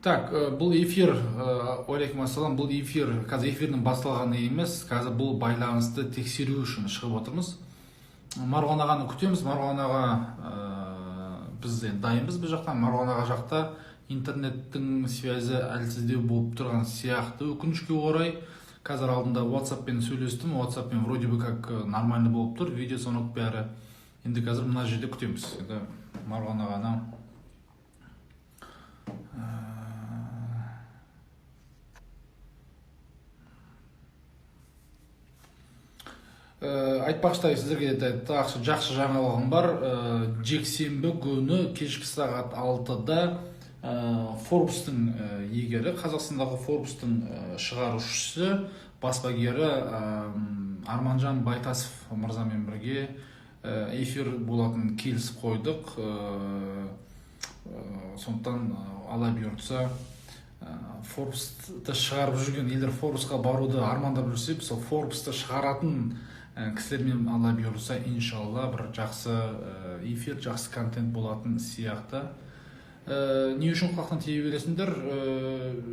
Так, бұл эфир, алейкум ассалам, бұл эфир, қазір эфирдің басталғаны емес, қазір бұл байланысты тексеру үшін шығып отырмыз. Марғұлан ағаны күтеміз, Марғұлан аға біз дайынбыз бұл жақтан, Марғұлан аға жақта интернеттің связі әлсіздеу болып тұрған сияқты. Өкінішке орай, қазір алдында WhatsApp-пен сөйлестім, WhatsApp-пен вроде бы как нормальный болып тұр, видео звонок бәрі. Енді қазір мына жерде күтеміз. Енді Марғұлан ағаны айтпақшыдай сіздерге жақсы жаңалығым бар. Жексенбі күні кешкі сағат 6-да Forbes-тың егері, Қазақстандағы Forbes-тың шығарушысы, баспагері Арманжан Байтасов мырзамен бірге эфир болатын келісіп қойдық. Сондықтан ала бұйыртса Forbes-ты шығарып жүрген елдер Forbes-қа баруды армандап жүрсе, сол Forbes-ты шығаратын кісілермен ала бұйырса, иншалла бір жақсы эфир, жақсы контент болатын сияқты. Не үшін құлақтан тие бересіңдер?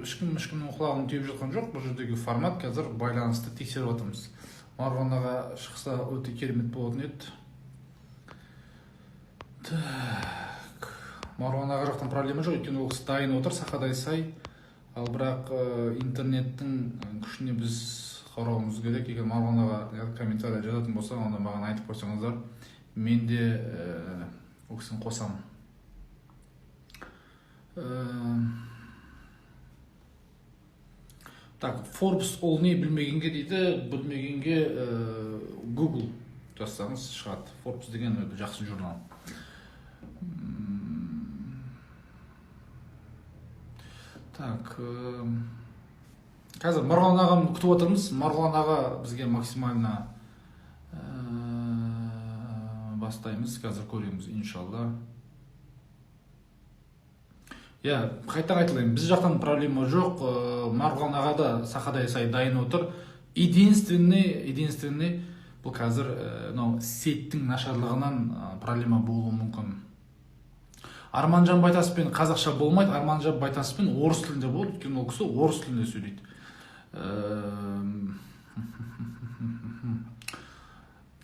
Ешкімнің құлағын тиіп жатқан жоқ. Бұл жердегі формат қазір байланысты тексеріп отырмыз. Марғұлан аға шықса өте керемет болатын еді. Так, Марғұлан аға жақтан проблема жоқ, өйткені ол кісі дайын отыр, сақадай сай. Ал бірақ интернеттің күшіне біз қарауымыз керек. Егер Марғұлан аға комментария жазатын болса, онда маған айтып қойсаңыздар, мен де ол кісіні қосамын. Так, Forbes ол не білмегенге дейді, білмегенге Google жазсаңыз шығады. Forbes деген жақсы журнал. Так, қазір Марғұлан ағамды күтіп отырмыз. Марғұлан аға бізге максимально бастаймыз. Қазір көреміз, иншалла. Қайта қайталайын, біз жақтан проблема жоқ. Марғұлан аға да сақадай сай дайын отыр. Единственный бұл қазір сеттің нашарлығынан проблема болуы мүмкін. Арманжан Байтасовпен қазақша болмайды, Арманжан Байтасовпен орыс тілінде болады, өйткені ол кісі орыс тілінде сөйлейді.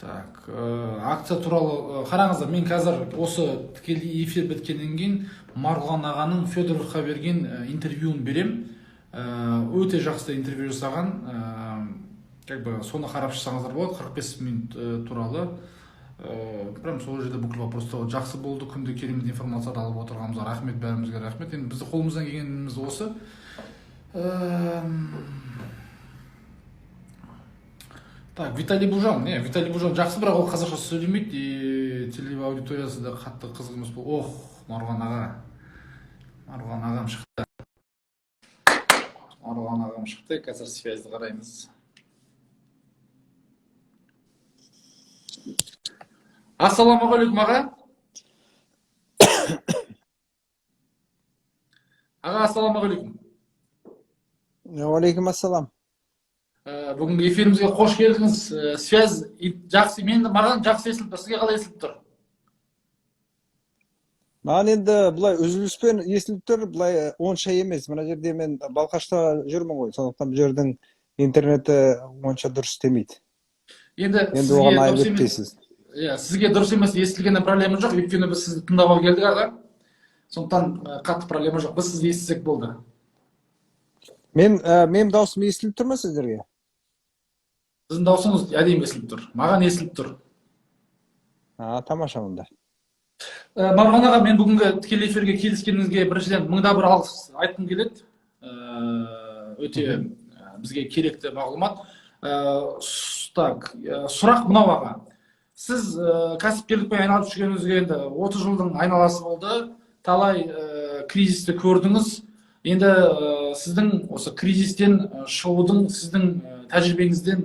Так, акция туралы қараңыздар, мен қазір осы тікелей эфир біткеннен кейін Марғұлан ағаның Федоровқа берген интервьюін берем. Өте жақсы интервью жасаған, соны қарап шықсаңыздар болады, 45 минут туралы. Прям сол жерде бүкіл вопросты жақсы болды, күнде керемет информацияды алып отырғанымызға рахмет, бәрімізге рахмет. Енді бізді қолымыздан келгеніміз осы. Так, Виталий Бужан жақсы, бірақ ол қазақша сөйлемейді, телевизия аудиториясы да қатты қызық емес бұл. Марғұлан ағам шықты. Марғұлан ағам шықты, қазір связьді қараймыз. Ассаламағалейкум аға. Аға, ассаламағалейкум. Алейкум ассалам. Бүгінгі эфирімізге қош келдіңіз. Связь жақсы, маған жақсы естіліп тұр. Сізге қалай естіліп тұр? Маған енді бұлай үзіліспен естіліп тұр, бұлай онша емес. Мына жерде мен Балқашта жүрмін ғой, сондықтан бұл жердің интернеті онша дұрыс істемейді. Енді оған айып етпейсіз. Сізге дұрыс емес естілгенде проблема жоқ, өйткені біз сізді тыңдауға келдік аға. Сондықтан қатты проблема жоқ, біз сізді естісек болды. Мен даусым естіліп тұр ма сіздерге? Сіздің даусыңыз әдейі естіліп тұр, маған естіліп тұр. Тамаша онда. Марғұлан аға, мен бүгінгі тікелей эфирге келіскеніңізге біріншіден мыңда бір алғыс айтқым келеді. Өте бізге керекті мағлұмат. Так, сұрақ мынау аға. Сіз кәсіпкерлікпен айналып жүргеніңізге енді 30 жылдың айналасы болды, талай кризисті көрдіңіз. Енді сіздің осы кризистен шығудың сіздің тәжірибеңізден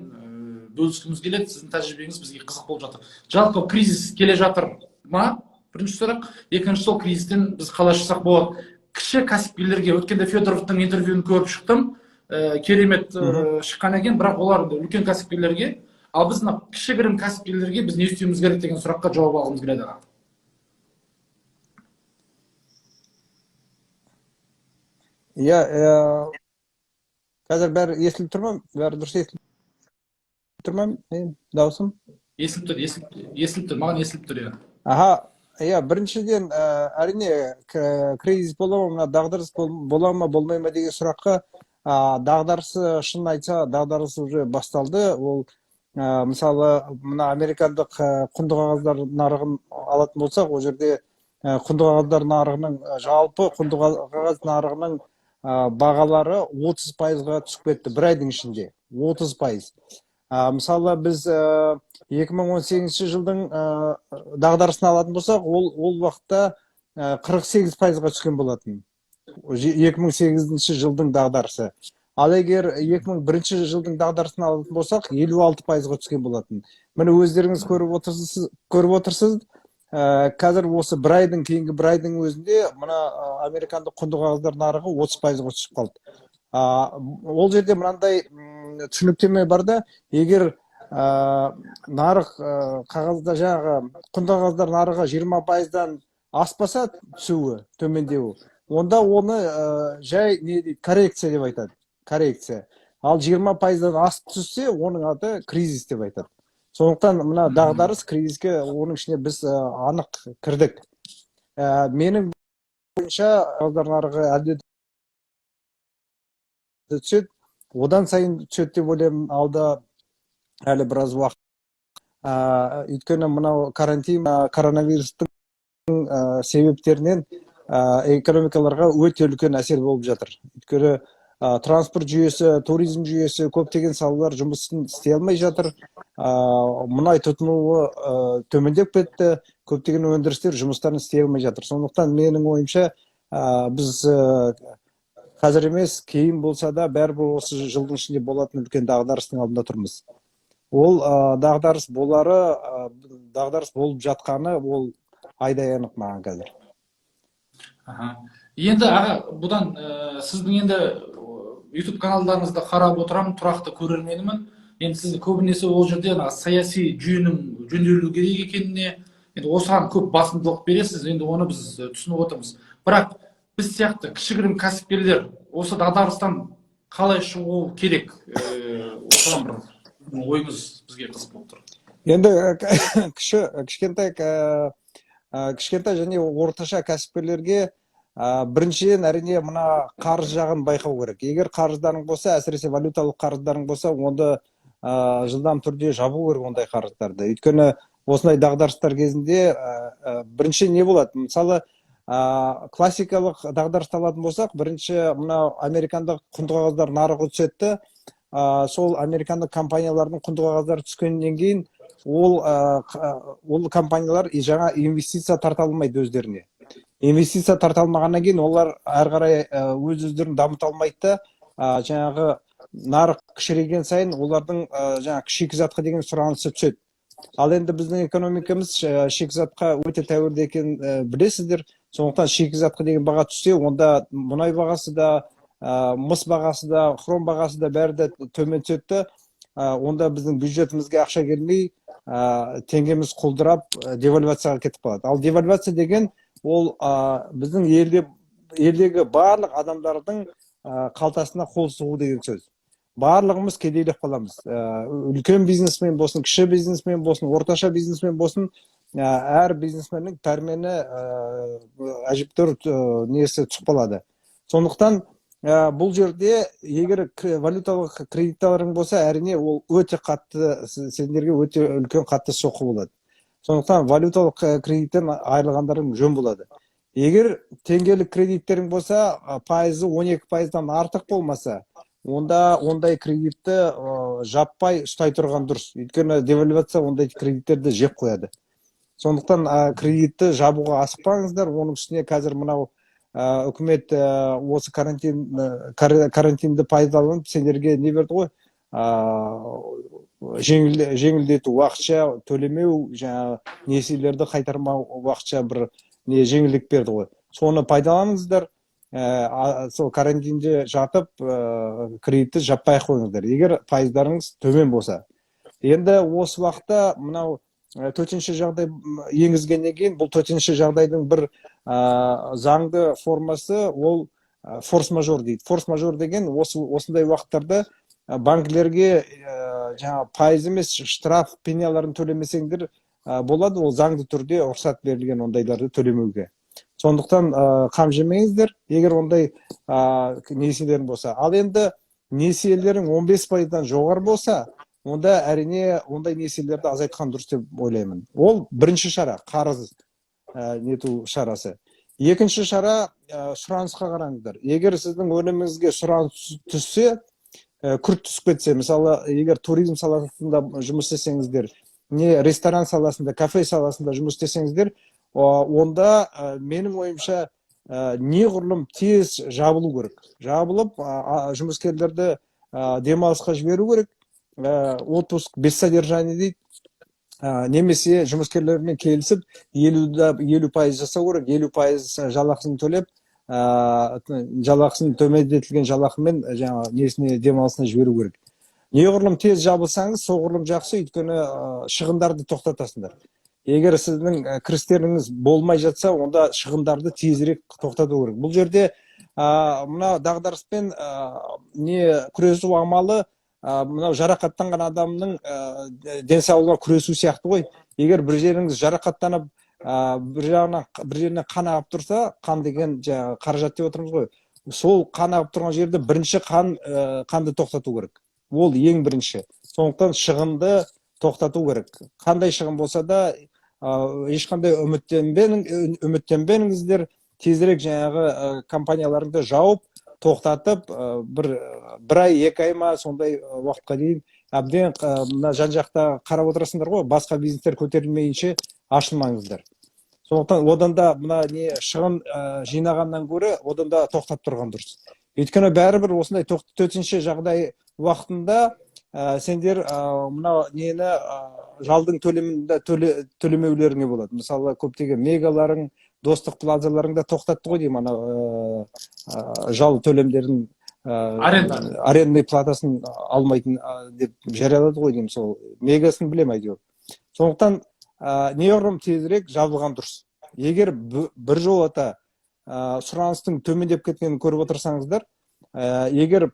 бөліскіміз келеді. Сіздің тәжірибеңіз бізге қызық болып жатыр. Жалпы кризис келе жатыр ма? Бірінші сұрақ. Екінші, сол кризистен біз қалай шықсақ болады? Кіші кәсіпкерлерге өткенде Федоровтың интервьюін көріп шықтым. Керемет шыққан екен, бірақ олар үлкен кәсіпкерлерге, ал біз кішігірім кәсіпкерлерге біз не істеуіміз керек деген сұраққа жауап алғымыз келеді аға. иә қазір бәрі естіліп тұр ма? Бәрі дұрыс естіліп тұр ма? Дауысым? естіліп тұр, маған естіліп тұр, иә. Аха, иә, біріншіден, әрине, кризис бола ма, мына дағдарыс бола ма, болмай ма деген сұраққа, дағдарысы, шын айтса, дағдарыс уже басталды. Ол, мысалы, мына американдық құнды қағаздар нарығын алатын болсақ, ол жерде құнды қағаздар нарығының, жалпы құнды қағаз нарығының бағалары 30%-ға түсіп кетті бір айдың ішінде. 30%. Мысалы, біз 2018 жылдың дағдарысын алатын болсақ, ол уақытта 48%-ға түскен болатын. 2008 жылдың дағдарысы. Ал егер 2001 жылдың дағдарысын алатын болсақ, 56%-ға түскен болатын. Міне өздеріңіз көріп отырсыз, қазір осы бір айдың кейінгі бір айдың өзінде мына американдық құнды қағаздар нарығы 30%-ға түсіп қалды. Ол жерде мынандай түсініктеме бар да, егер нарық қағазда жаңағы құнды қағаздар нарығы 20%-дан аспаса түсуі, төмендеуі, онда оны жай не дейді, коррекция деп айтады. Коррекция. Ал 20%-дан асып түссе, оның аты кризис деп айтады. Сондықтан мына дағдарыс кризиске оның ішіне біз анық кірдік. Менің бойынша қағаздар нарығы әлде түседі, одан сайын түседі деп ойлаймын, алда әлі біраз уақыт. Өйткені мынау коронавирустың себептерінен экономикаларға өте үлкен әсер болып жатыр. Өйткені транспорт жүйесі, туризм жүйесі, көптеген салалар жұмысын істей алмай жатыр. Мұнай тұтынуы төмендеп кетті, көптеген өндірістер жұмыстарын істей алмай жатыр. Сондықтан менің ойымша біз қазір емес, кейін болса да бәрібір осы жылдың ішінде болатын үлкен дағдарыстың алдында тұрмыз. Ол дағдарыс болып жатқаны ол айдай анық маған қазір. Енді аға, бұдан сіздің енді YouTube каналдарыңызды қарап отырамын, тұрақты көрерменімін. Енді сіз көбінесе ол жерде саяси жүйенің жөнделу керек екеніне, енді осыған көп басымдылық бересіз, енді оны біз түсініп отырмыз. Бірақ біз сияқты кішігірім кәсіпкерлер осы дағдарыстан қалай шығу керек? Осыған бір ойыңыз бізге қызық болып тұр. Енді кішкентай және орташа кәсіпкерлерге біріншіден әрине мына қарыз жағын байқау керек. Егер қарыздарың болса, әсіресе валюталық қарыздарың болса, онда жылдам түрде жабу керек ондай қарыздарды. Өйткені осындай дағдарыстар кезінде бірінші не болады? Мысалы, классикалық дағдарысты алатын болсақ, бірінші мына американдық құнды қағаздар нарығы түсетті. Сол американдық компаниялардың құнды қағаздары түскеннен кейін ол компаниялар жаңа инвестиция тарта алмайды өздеріне. Инвестиция тарта алмағаннан кейін олар әрі қарай өздерін дамыта алмайды да, жаңағы нарық кішірейген сайын олардың жаңағы шикізатқа деген сұранысы түседі. Ал енді біздің экономикамыз шикізатқа өте тәуелді екенін білесіздер. Сондықтан шикізатқа деген баға түссе, онда мұнай бағасы да, мыс бағасы да, хром бағасы да бәрі де төмен түседі. Онда біздің бюджетімізге ақша келмей, теңгеміз құлдырап, девальвацияға кетіп қалады. Ал девальвация деген ол біздің елдегі барлық адамдардың қалтасына қол сұғу деген сөз. Барлығымыз кедейлеп қаламыз. Үлкен бизнесмен болсын, кіші бизнесмен болсын, орташа бизнесмен болсын, әр бизнесменнің пәрмені әжептәуір несі түсіп қалады. Сондықтан бұл жерде егер валюталық кредиттарың болса, әрине ол өте қатты, сендерге өте үлкен қатты соққы болады. Сондықтан валюталық кредиттен айырылғандарың жөн болады. Егер теңгелік кредиттерің болса, пайызы 12%-дан артық болмаса, онда ондай кредитті жаппай ұстай тұрған дұрыс. Өйткені девальвация ондай кредиттерді жеп қояды. Сондықтан кредитті жабуға асықпаңыздар. Оның үстіне қазір мынау үкімет осы карантинді пайдаланып сендерге не берді ғой? Жеңілдету, уақытша төлемеу, несиелерді қайтармау уақытша бір жеңілдік берді ғой. Соны пайдаланыңыздар. Сол карантинде жатып кредитті жаппай қойыңыздар, егер пайыздарыңыз төмен болса. Енді осы уақытта мынау төтенше жағдай енгізгеннен кейін, бұл төтенше жағдайдың бір заңды формасы, ол форс-мажор дейді. Форс-мажор деген осындай уақыттарда банкілерге жаңа пайыз емес штраф пеняларын төлемесеңдер болады, ол заңды түрде рұқсат берілген ондайларды төлемеуге. Сондықтан қам жемеңіздер, егер ондай несиелерің болса. Ал енді несиелерің 15%-дан жоғары болса, онда әрине ондай несиелерді азайтқан дұрыс деп ойлаймын. Ол бірінші шара, қарыз нету шарасы. Екінші шара, сұранысқа қараңыздар. Егер сіздің өніміңізге сұраныс түссе, күрт түсіп кетсе, мысалы, егер туризм саласында жұмыс істесеңіздер, не ресторан саласында, кафе саласында жұмыс істесеңіздер, онда менің ойымша неғұрлым тез жабылу керек. Жабылып, жұмыскерлерді демалысқа жіберу керек, отпуск без содержания дейді, немесе жұмыскерлермен келісіп 50% жасау керек, 50% жалақысын төлеп, жалақысын төмендетілген жалақымен несіне демалысына жіберу керек. Неғұрлым тез жабылсаңыз, соғұрлым жақсы, өйткені шығындарды тоқтатасыңдар. Егер сіздің кірістеріңіз болмай жатса, онда шығындарды тезірек тоқтату керек. Бұл жерде мына дағдарыспен күресу амалы мынау жарақаттанған адамның денсаулығына күресу сияқты ғой. Егер бір жеріңіз жарақаттанып, бір жерінен қан ағып тұрса, қан деген қаражат деп отырмыз ғой. Сол қан ағып тұрған жерде бірінші қанды тоқтату керек. Ол ең бірінші. Сондықтан шығынды тоқтату керек. Қандай шығын болса да, ешқандай үміттенбеңіздер, тезірек жаңағы компанияларыңды жауып, тоқтатып, бір ай, 2 ай ма, сондай уақытқа дейін әбден жан-жақта қарап отырасыңдар ғой, басқа бизнестер көтерілмейінше ашылмаңыздар. Сондықтан одан да шығын жинағаннан гөрі, одан да тоқтап тұрған дұрыс. Өйткені бәрібір осындай төтенше жағдай уақытында сендер мына жалдың төлемеулеріңе болады. Мысалы, көптеген мегаларың, достық плазаларыңда тоқтатты ғой деймін, жал төлемдерін, арендный платасын алмайтын деп жариялады ғой деймін, сол мегасын білем әйтеуір. Сондықтан неғұрлым тезірек жабылған дұрыс. Егер бір жолата сұраныстың төмендеп кеткенін көріп отырсаңыздар, егер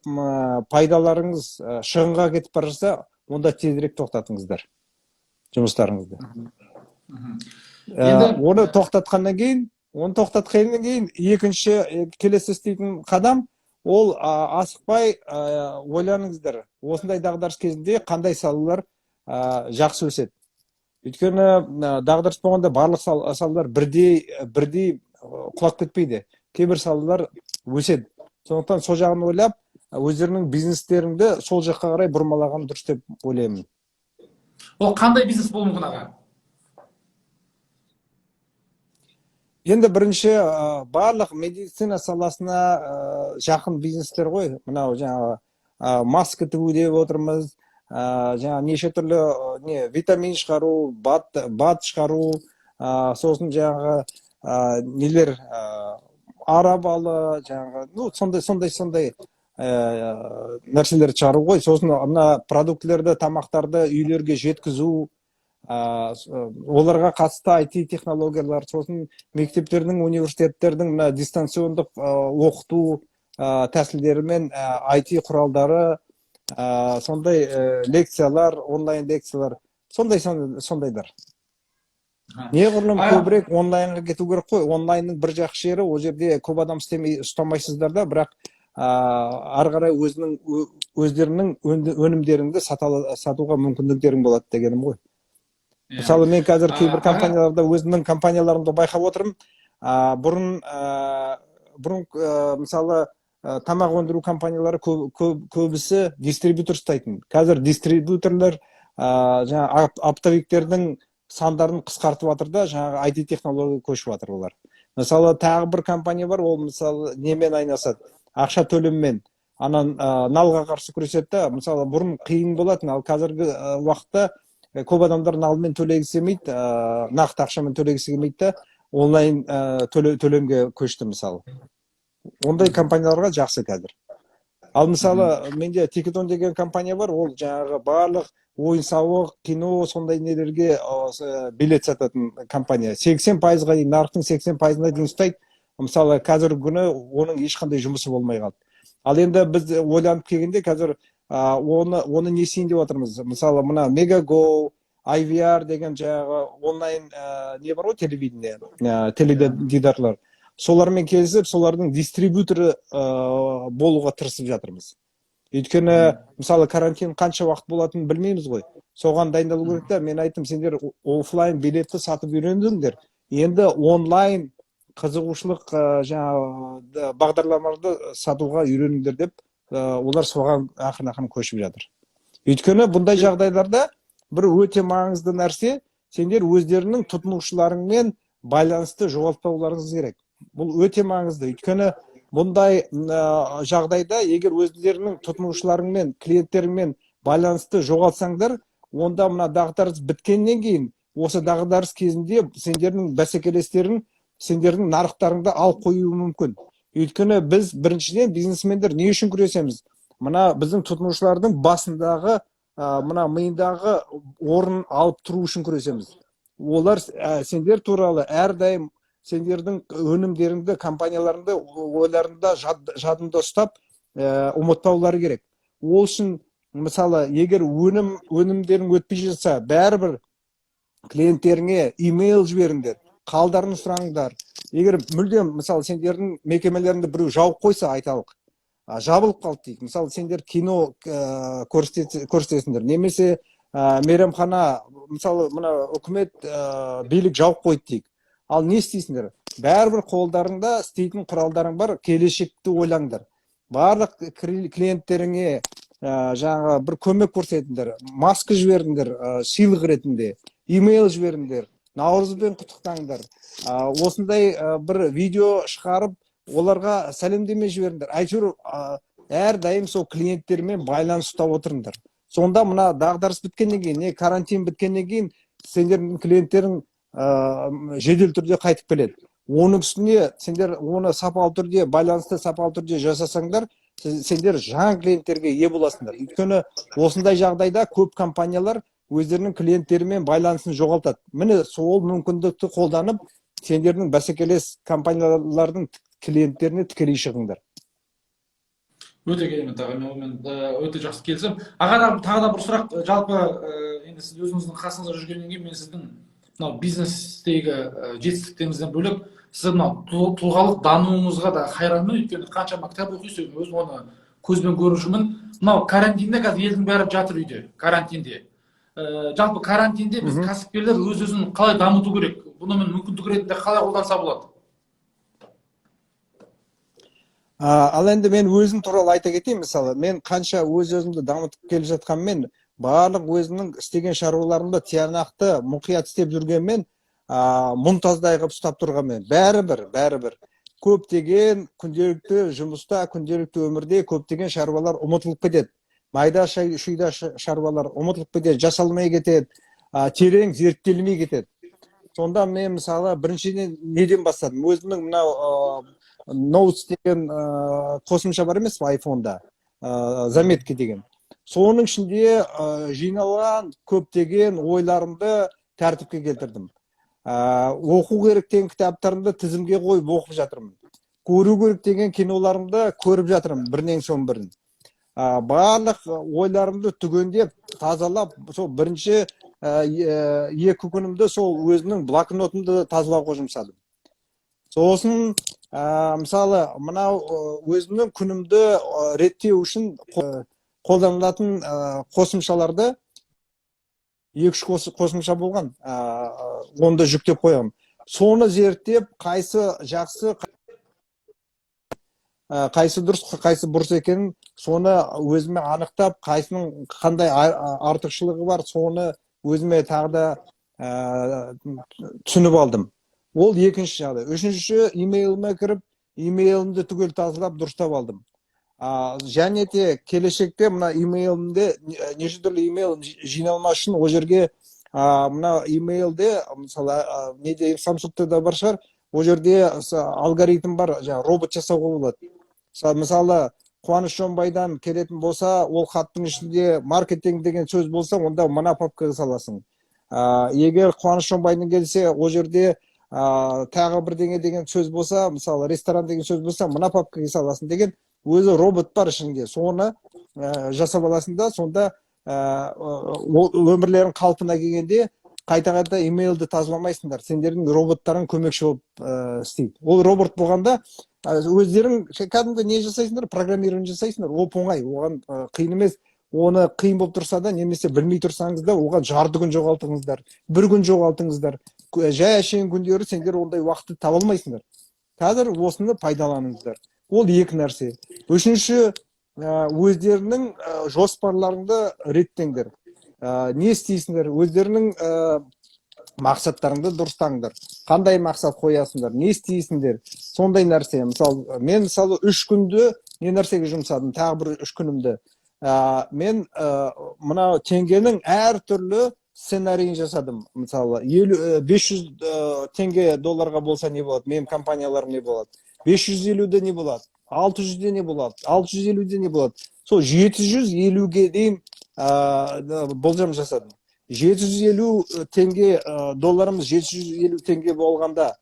пайдаларыңыз шығынға кетіп бара жатса, онда тезірек тоқтатыңыздар жұмыстарыңызды. Оны тоқтатқаннан кейін, екінші келесі істейтін қадам, ол асықпай ойланыңыздар. Осындай дағдарыс кезінде қандай салалар жақсы өседі. Өйткені дағдарыс болғанда барлық салалар бірдей құлап кетпейді. Кейбір салалар өседі. Сондықтан сол жағын ойлап, өздерінің бизнестеріңді сол жаққа қарай бұрмалаған дұрыс деп ойлаймын. Ол қандай бизнес болуы мүмкін аға? Енді бірінші барлық медицина саласына жақын бизнестер ғой. Мынау жаңағы маска тігу деп отырмыз, жаңа неше түрлі витамин шығару, бат шығару, сосын жаңағы нелер арабалы, жаңағы сондай нәрселер шығару ғой. Сосын мына продуктілерді, тамақтарды үйлерге жеткізу, оларға қатысты IT технологиялар, сосын мектептердің, университеттердің дистанциондық оқыту тәсілдері мен IT құралдары, сондай лекциялар, онлайн лекциялар, сондайлар. Неғұрлым көбірек онлайнға кету керек қой. Онлайнның бір жақсы жері, ол жерде көп адам ұстамайсыздар да, бірақ ары қарай өздерінің өнімдеріңді сатуға мүмкіндіктерің болады дегенім ғой. Мысалы, мен қазір кейбір компанияларда өзімнің компанияларымды байқап отырмын. Бұрын мысалы тамақ өндіру компаниялары көбісі дистрибьютор ұстайтын. Қазір дистрибьюторлар оптовиктердің сандарын қысқартып жатыр да, жаңағы IT технология көшіп жатыр олар. Мысалы, тағы бір компания бар, ол мысалы немен айналысады? Ақша төлеммен, налға қарсы күреседі. Мысалы, бұрын қиын болатын, ал қазіргі уақытта көп адамдар налмен төлегісі келмейді, нақты ақшамен төлегісі келмейді, онлайн төлемге көшті мысалы. Ондай компанияларға жақсы қазір. Ал мысалы, менде Тикетон деген компания бар, ол жаңағы барлық ойын-сауық, кино, сондай нелерге билет сататын компания. 80%-ға дейін, нарықтың 80%-ына дейін ұстайды. мысалы қазіргі күні оның ешқандай жұмысы болмай қалды. Ал енді біз ойланып келгенде қазір оны не істейін деп отырмыз. Мысалы мына Мегаго, IVR деген жаңағы онлайн не бар ғой, телевидение, теледидарлар. Солармен келісіп, солардың дистрибьюторы болуға тырысып жатырмыз. Өйткені мысалы карантин қанша уақыт болатынын білмейміз ғой. Соған дайындалу керек та. Мен айттым, сендер офлайн билетті сатып үйрендіңдер. Енді онлайн қызығушылық жаңағы бағдарламаларды сатуға үйреніңдер деп, олар соған ақырын көшіп жатыр. Өйткені бұндай жағдайларда бір өте маңызды нәрсе, сендер өздерінің тұтынушыларыңмен байланысты жоғалтпауларыңыз керек. Бұл өте маңызды. Өйткені бұндай жағдайда егер өздерінің тұтынушыларыңмен, клиенттеріңмен байланысты жоғалтсаңдар, онда мына дағдарыс біткеннен кейін, осы дағдарыс кезінде сендердің бәсекелестерің сендердің нарықтарыңды алып қоюы мүмкін. Өйткені біз біріншіден бизнесмендер не үшін күресеміз? Мына біздің тұтынушылардың басындағы, мына миындағы орын алып тұру үшін күресеміз. Олар сендер туралы әрдайым сендердің өнімдеріңді, компанияларыңды ойларында, жадында ұстап, ұмытпаулары керек. Ол үшін, мысалы, егер өнімдерің өтпей жатса, бәрібір клиенттеріңе имейл жіберіңдер, қалдарын сұраңдар. Егер мүлдем, мысалы, сендердің мекемелеріңді біреу жауып қойса, айталық, жабылып қалды дейік. Мысалы, сендер кино көрсетесіңдер, немесе мейрамхана, мысалы, мына үкімет билік жауып қойды дейік. Ал не істейсіңдер? Бәрібір қолдарыңда істейтін құралдарың бар, келешекті ойлаңдар. Барлық клиенттеріңе жаңа бір көмек көрсетіңдер, маска жіберіңдер, сыйлық ретінде, имейл жіберіңдер, Наурызбен құттықтаңдар. Осындай бір видео шығарып, оларға сәлемдеме жіберіңдер. Әйтеуір әрдайым сол клиенттермен байланыс ұстап отырыңдар. Сонда мына дағдарыс біткеннен кейін, карантин біткеннен кейін сендердің клиенттерің жедел түрде қайтып келеді. Оның үстіне сендер оны сапалы түрде, байланысты сапалы түрде жасасаңдар, сендер жаңа клиенттерге ие боласыңдар. Өйткені осындай жағдайда көп компаниялар өздерінің клиенттерімен байланысын жоғалтады. Міне сол мүмкіндікті қолданып, сендердің бәсекелес компаниялардың клиенттеріне тікелей шығыңдар. Өте керемет аға, мен өте жақсы келісем. Аға, тағы да бір сұрақ, жалпы енді сіз өзіңіздің қасыңызда жүргеннен кейін мен сіздің мынау бизнестегі жетістіктеріңізден бөлек, сіз мынау тұлғалық дамуыңызға да қайранмын. Өйткені қаншама кітап оқисыз, өзім оны көзбен көріп жүрмін. Мынау карантинде қазір елдің бәрі жатыр үйде, карантинде. Жалпы карантинде біз кәсіпкерлер өз-өзін қалай дамыту керек? Бұны мен мүмкіндік ретінде қалай қолданса болады? Ал енді мен өзім туралы айта кетейін. Мысалы, мен қанша өз-өзімді дамытып келе жатқанмен, барлық өзімнің істеген шаруаларымды тиянақты, мұқият істеп жүргенмен, мұнтаздай қылып ұстап тұрғанмен, бәрібір көптеген күнделікті жұмыста, күнделікті өмірде көптеген шаруалар ұмытылып кетеді. Майда шүйда шаруалар ұмытылып кетеді, жасалмай кетеді, терең зерттелмей кетеді. Сонда мен мысалы біріншіден неден бастадым? Өзімнің мынау Notes деген қосымша бар емес пе айфонда, заметки деген. Соның ішінде жиналған көптеген ойларымды тәртіпке келтірдім. Оқу керек деген кітаптарымды тізімге қойып оқып жатырмын. Көру керек деген киноларымды көріп жатырмын, бірінен соң бірін. Барлық ойларымды түгендеп, тазалап, сол бірінші 2 күнімді сол өзімнің блокнотымды тазалауға жұмсадым. Сосын мысалы мынау өзімнің күнімді реттеу үшін қолданылатын қосымшаларды 2-3 қосымша болған, онда жүктеп қойғам. Соны зерттеп, қайсы жақсы, қайсы дұрыс, қайсы бұрыс екенін соны өзіме анықтап, қайсының қандай артықшылығы бар, соны өзіме тағы да түсініп алдым. Ол екінші жағдай. Үшінші, имейліме кіріп, имейлімді түгел тазалап, дұрыстап алдым. Және де келешекте мына имейлімде неше түрлі имейл жиналмас үшін ол жерге мына имейлде, мысалы, неде Samsung'та да бар шығар, ол жерде алгоритм бар, робот жасауға болады. Мысалы, Қуаныш Жонбайдан келетін болса, ол хаттың ішінде маркетинг деген сөз болса, онда мына папкаға саласың. Егер Қуаныш Жонбайдан келсе, ол жерде тағы бірдеңе деген сөз болса, мысалы ресторан деген сөз болса, мына папкаға саласың деген өзі робот бар ішінде. Соны жасап аласың да, сонда өмірлерің қалпына келгенде қайта имейлді тазаламайсыңдар. Сендердің роботтарың көмекші болып істейді. Ол робот болғанда өздерің кәдімгі не жасайсыңдар, программирование жасайсыңдар. Оп оңай, оған қиын емес. Оны қиын болып тұрса да, немесе білмей тұрсаңыз да, оған жарты күн жоғалтыңыздар, бір күн жоғалтыңыздар. Жай әшейін күндері сендер ондай уақытты таба алмайсыңдар. Қазір осыны пайдаланыңыздар. Ол екі нәрсе. Үшінші, өздерінің жоспарларыңды реттеңдер. Не істейсіңдер? Өздерінің мақсаттарыңды дұрыстаңдар. Қандай мақсат қоясыңдар? Не істейсіңдер? Сондай нәрсе. Мен 3 күнді не нәрсеге жұмсадым? Тағы бір 3 күнімді. Мен мына теңгенің әр түрлі сценарийін жасадым. Мысалы 500 теңге долларға болса не болады? Менің компанияларым не болады? 550-де не болады? 600-де не болады? 650-де не болады? Сол 750-ге дейін болжам жасадым. 750 теңге долларымыз 750 теңге болғанда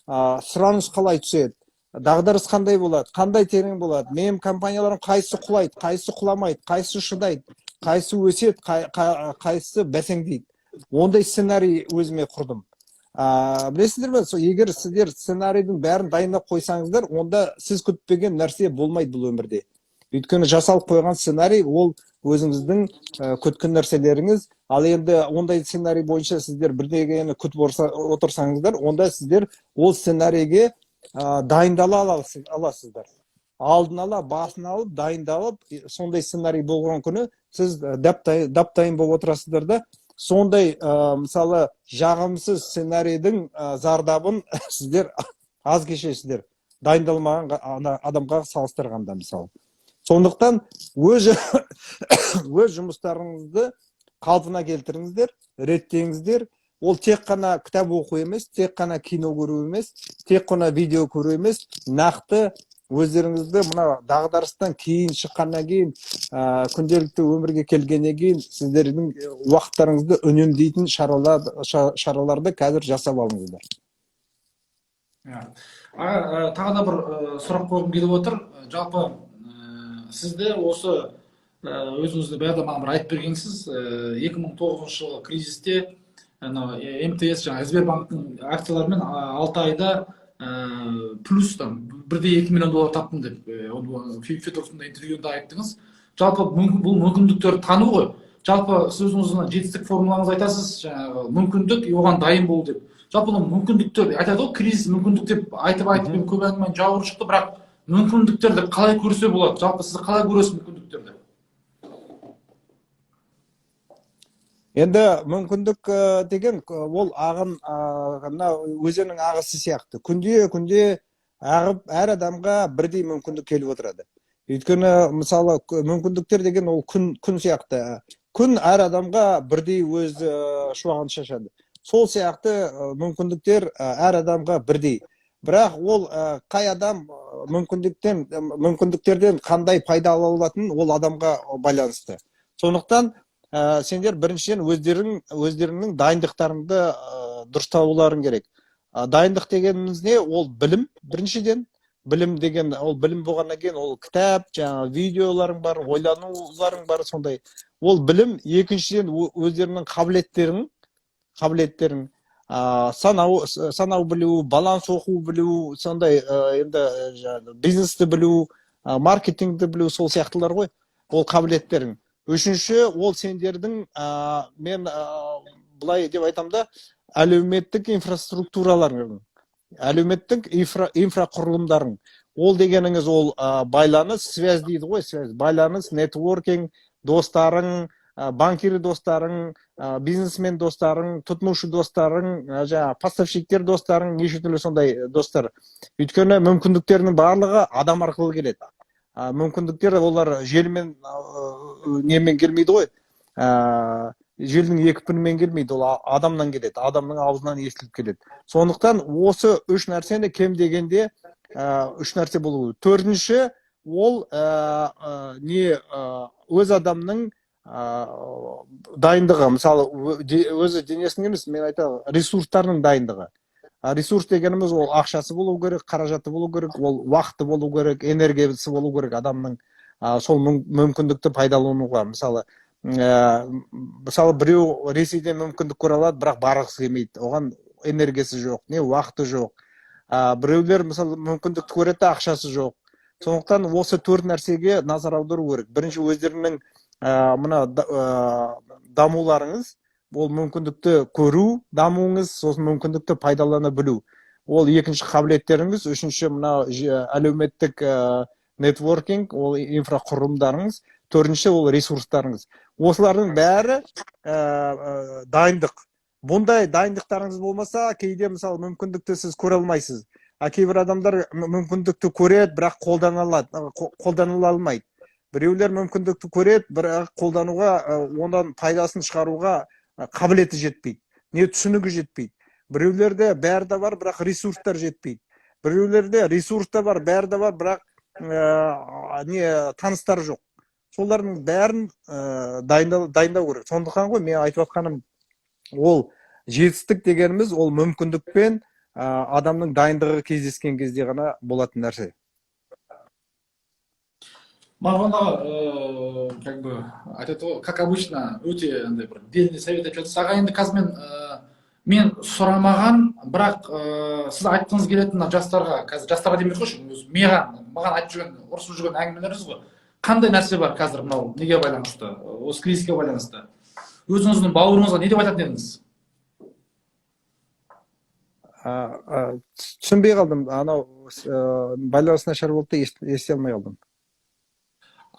сұраныс қалай түседі? Дағдарыс қандай болады? Қандай терең болады? Менің компанияларым қайсысы құлайды, қайсысы құламайды, қайсысы шыдайды, қайсысы өседі, қайсысы бәсеңдейді? Ондай сценарий өзіме құрдым. Білесіздер ме, егер сіздер сценарийдің бәрін дайындап қойсаңыздар, онда сіз күтпеген нәрсе болмайды бұл өмірде. Өйткені жасалып қойған сценарий ол өзіңіздің күткен нәрселеріңіз. Ал енді ондай сценарий бойынша сіздер бірдеңені күтіп отырсаңыздар, онда сіздер ол сценарийге дайындала аласыздар. Алдын ала басын алып, дайындалып, сондай сценарий болған күні сіз дайын болып отырасыздар да, сондай мысалы жағымсыз сценарийдің зардабын сіздер аз кешесіздер, дайындалмаған адамға салыстырғанда мысалы. Сондықтан өз жұмыстарыңызды қалпына келтіріңіздер, реттеңіздер. Ол тек қана кітап оқу емес, тек қана кино көру емес, тек қана видео көру емес, нақты өздеріңізді мына дағдарыстан кейін шыққаннан кейін, күнделікті өмірге келгеннен кейін сіздердің уақыттарыңызды үнемдейтін шараларды қазір жасап алыңыздар. Тағы да бір сұрақ қойғым келіп отыр. Жалпы сізде осы өзіңізді баяғыда маған бір айтып бергенсіз, 2009 жылғы кризисте МТС жаңағы Сбербанктың акцияларымен 6 айда плюс $1,2 миллион таптым деп Федорсында интервьюда айттыңыз. Жалпы бұл мүмкіндіктер тану ғой. Жалпы сіз өзіңіздің жетістік формулаңыз айтасыз, жаңағы мүмкіндік, оған дайын бол деп. Жалпы мүмкіндіктер айтады ғой, кризис мүмкіндік деп айтып көп әңгімен жауыр шықты, бірақ мүмкіндіктерді қалай көрсе болады? Жалпы сіз қалай көресіз мүмкіндіктерді? Енді мүмкіндік деген ол ағын, өзеннің ағысы сияқты. Күнде ағып, әр адамға бірдей мүмкіндік келіп отырады. Өйткені мысалы мүмкіндіктер деген ол күн сияқты. Күн әр адамға бірдей өз шуағын шашады. Сол сияқты мүмкіндіктер әр адамға бірдей. Бірақ ол қай адам мүмкіндіктерден қандай пайда ала алатынын ол адамға байланысты. Сондықтан сендер біріншіден өздеріңнің дайындықтарыңды дұрыстауларың керек. Дайындық дегеніміз не? Ол білім, біріншіден. Білім деген, ол білім болғаннан кейін ол кітап, жаңағы видеоларың бар, ойлануларың бар, сондай. Ол білім. Екіншіден өздеріңнің қабілеттерің, санау білу, баланс оқу білу, сондай енді бизнесті білу, маркетингті білу, сол сияқтылар ғой. Ол қабілеттерің. Үшінші, ол сендердің, мен бұлай деп айтам да, әлеуметтік инфраструктураларың, әлеуметтік инфрақұрылымдарың. Ол дегеніңіз ол байланыс, связь дейді ғой, связь, байланыс, нетворкинг, достарың, банкир достарың, бизнесмен достарың, тұтынушы достарың, поставщиктер достарың, неше түрлі сондай достар. Өйткені мүмкіндіктерінің барлығы адам арқылы келеді. Мүмкіндіктер олар желмен немен келмейді ғой. Желдің екпінімен келмейді, ол адамнан келеді, адамның аузынан естіліп келеді. Сондықтан осы үш нәрсені кем дегенде үш нәрсе болуы. Төртінші, ол өз адамның дайындығы, мысалы өзі денесінің емес, мен айтамын, ресурстарының дайындығы. ресурс дегенimiz ол ақшасы болу керек, қаражаты болу керек, ол уақыты болу керек, энергиясы болу керек адамның сол мүмкіндікті пайдалануға. Мысалы біреу Ресейден мүмкіндік көре алады, бірақ барғысы келмейді, оған энергиясы жоқ, не уақыты жоқ. Біреулер мысалы мүмкіндікті көреді, ақшасы жоқ. Сондықтан осы төрт нәрсеге назар аудару керек. Бірінші, өздеріңнің мына дамуларыңыз, ол мүмкіндікті көру, дамуыңыз, сосын мүмкіндікті пайдалана білу. Ол екінші қабілеттеріңіз, үшінші мына әлеуметтік нетворкинг, ол инфрақұрылымдарыңыз, төртінші ол ресурстарыңыз. Осылардың бәрі дайындық. Бұндай дайындықтарыңыз болмаса, кейде мысалы мүмкіндікті сіз көре алмайсыз. Кейбір адамдар мүмкіндікті көреді, бірақ қолдана алмайды. Біреулер мүмкіндікті көреді, бірақ қолдануға, ондан пайдасын шығаруға қабілеті жетпейді, не түсінігі жетпейді. Біреулерде бәрі де бар, бірақ ресурстар жетпейді. Біреулерде ресурста бар, бәрі де бар, бірақ таныстар жоқ. Солардың бәрін дайындау керек. Сондықтан ғой мен айтып жатқаным, ол жетістік дегеніміз ол мүмкіндікпен адамның дайындығы кездескен кезде ғана болатын нәрсе. Марғұлан аға, как обычно, өте бір дельный совет айтып жатырсыз. Аға, енді қазір мен сұрамаған, бірақ сіз айтқыңыз келетін жастарға, қазір жастарға демей ақ қойшы, маған айтып жүрген, ұрысып жүрген әңгімелеріңіз ғой. Қандай нәрсе бар қазір мынау неге байланысты, осы кризиске байланысты? Өзіңіздің бауырыңызға не деп айтатын едіңіз? Түсінбей қалдым, анау байланыс нашар болды да ести алмай қалдым.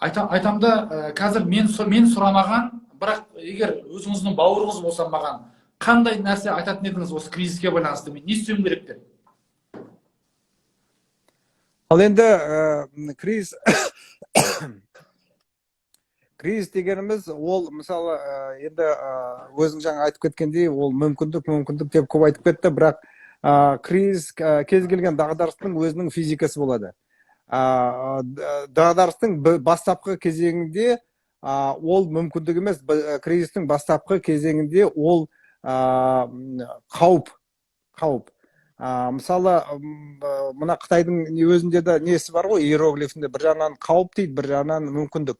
Айтам да, қазір мен сұрамаған, бірақ егер өзіңіздің бауырыңыз болса маған, қандай нәрсе айтатын едіңіз осы кризиске байланысты? Мен не істеуім керек деп? Ал енді кризис дегеніміз, ол мысалы енді өзің жаңа айтып кеткендей, ол мүмкіндік деп көп айтып кетті, бірақ кризис кез келген дағдарыстың өзінің физикасы болады. Дағдарыстың бастапқы кезеңінде ол мүмкіндік емес, кризистің бастапқы кезеңінде ол қауіп. Мысалы, мына Қытайдың өзінде де несі бар ғой, иероглифінде бір жағынан қауіп дейді, бір жағынан мүмкіндік.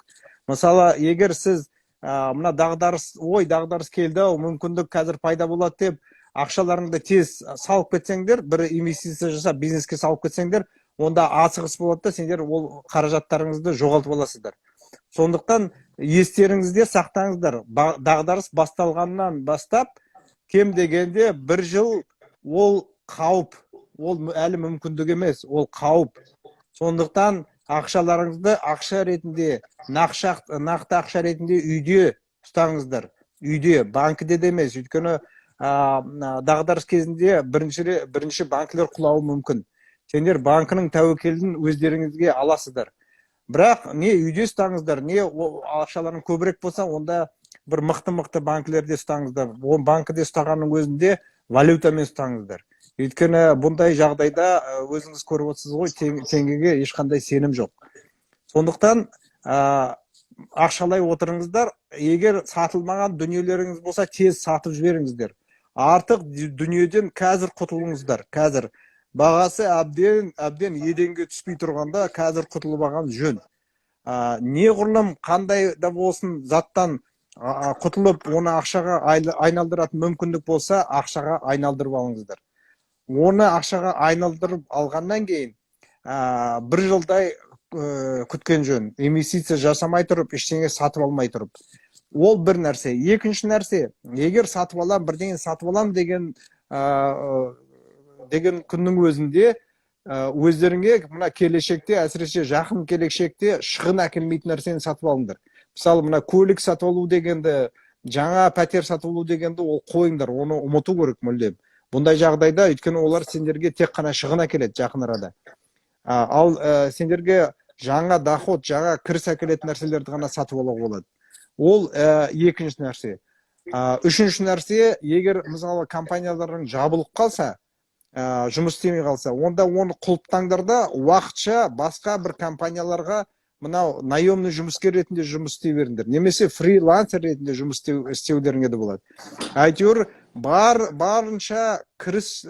Мысалы, егер сіз мына дағдарыс келді, мүмкіндік қазір пайда болады деп, ақшаларыңды тез салып кетсеңдер, бір инвестиция жасап бизнеске салып кетсеңдер, онда асығыс болады да, сендер ол қаражаттарыңызды жоғалтып аласыздар. Сондықтан естеріңізде сақтаңыздар, дағдарыс басталғаннан бастап, кем дегенде бір жыл ол қауіп, ол әлі мүмкіндік емес, ол қауіп. Сондықтан ақшаларыңызды ақша ретінде, нақты ақша ретінде үйде ұстаңыздар. Үйде, банкіде де емес, өйткені дағдарыс кезінде бірінші банкілер құлауы мүмкін. Сендер банкінің тәуекелін өздеріңізге аласыздар. Бірақ не үйде ұстаңыздар, не ақшаларың көбірек болса, онда бір мықты банкілерде ұстаңыздар. Ол банкіде ұстағанның өзінде валютамен ұстаңыздар. Өйткені бұндай жағдайда өзіңіз көріп отырсыз ғой, теңгеге ешқандай сенім жоқ. Сондықтан ақшалай отырыңыздар, егер сатылмаған дүниелеріңіз болса, тез сатып жіберіңіздер. Артық дүниеден қазір құтылыңыздар. Қазір бағасы әбден еденге түспей тұрғанда қазір құтылып алған жөн. Неғұрлым қандай да болсын заттан құтылып, оны ақшаға айналдыратын мүмкіндік болса, ақшаға айналдырып алыңыздар. Оны ақшаға айналдырып алғаннан кейін бір жылдай күткен жөн. Инвестиция жасамай тұрып, ештеңе сатып алмай тұрып. Ол бір нәрсе. Екінші нәрсе, егер бірдеңе сатып алам деген күннің өзінде өздеріңе мына келешекте, әсіресе жақын келешекте шығын әкелмейтін нәрсені сатып алыңдар. Мысалы, мына көлік сатып алу дегенді, жаңа пәтер сатып алу дегенді ол қойыңдар, оны ұмыту керек мүлдем. Бұндай жағдайда, өйткені олар сендерге тек қана шығын әкеледі жақын арада. Ал сендерге жаңа доход, жаңа кіріс әкелетін нәрселерді ғана сатып алуға болады. Ол екінші нәрсе. Үшінші нәрсе, егер мысалы компанияларың жабылып қалса, жұмыс істемей қалса, онда оны құлыптаңдар да уақытша басқа бір компанияларға мынау наемный жұмыскер ретінде жұмыс істей беріңдер. Немесе фрилансер ретінде жұмыс істеулеріңе де болады. Әйтеуір барынша кіріс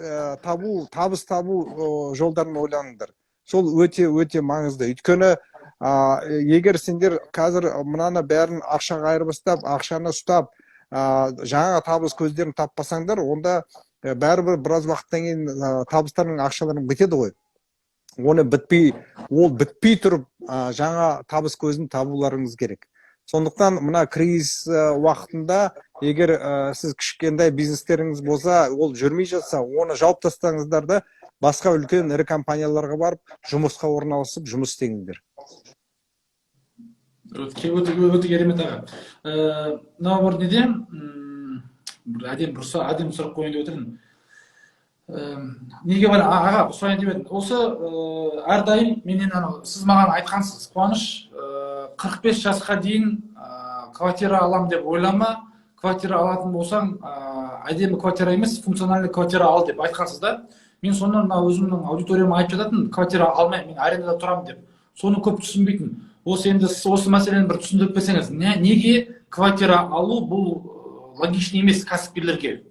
табу, табыс табу жолдарын ойланыңдар. Сол өте маңызды. Өйткені егер сендер қазір мынаны бәрін ақшаға айырбастап, ақшаны ұстап, жаңа табыс көздерін таппасаңдар, онда бәрібір біраз уақыттан кейін табыстарың, ақшаларың бітеді ғой. Ол бітпей тұрып жаңа табыс көзін табуларыңыз керек. Сондықтан мына кризис уақытында егер сіз кішкентай бизнестеріңіз болса, ол жүрмей жатса, оны жауып тастаңыздар да басқа үлкен ірі компанияларға барып, жұмысқа орналасып, жұмыс істеңіздер. Өте керемет аға. Мынау бір неде әдемі сұрақ қойайын деп отырмын. Неге бар аға сұрайын деп едім. Осы әрдайым менен сіз маған айтқансыз, Қуаныш, 45 жасқа дейін квартира алам деп ойлама, квартира алатын болсаң, әдемі квартира емес, функциональный квартира ал деп айтқансыз да. Мен соны өзімнің аудиторияма айтып жататын, квартира алмаймын, мен арендада тұрамын деп. Соны көп түсінбейтін. Осы мәселені бір түсіндіріп берсеңіз, неге квартира алу бұл логичный емес кәсіпкерлерге?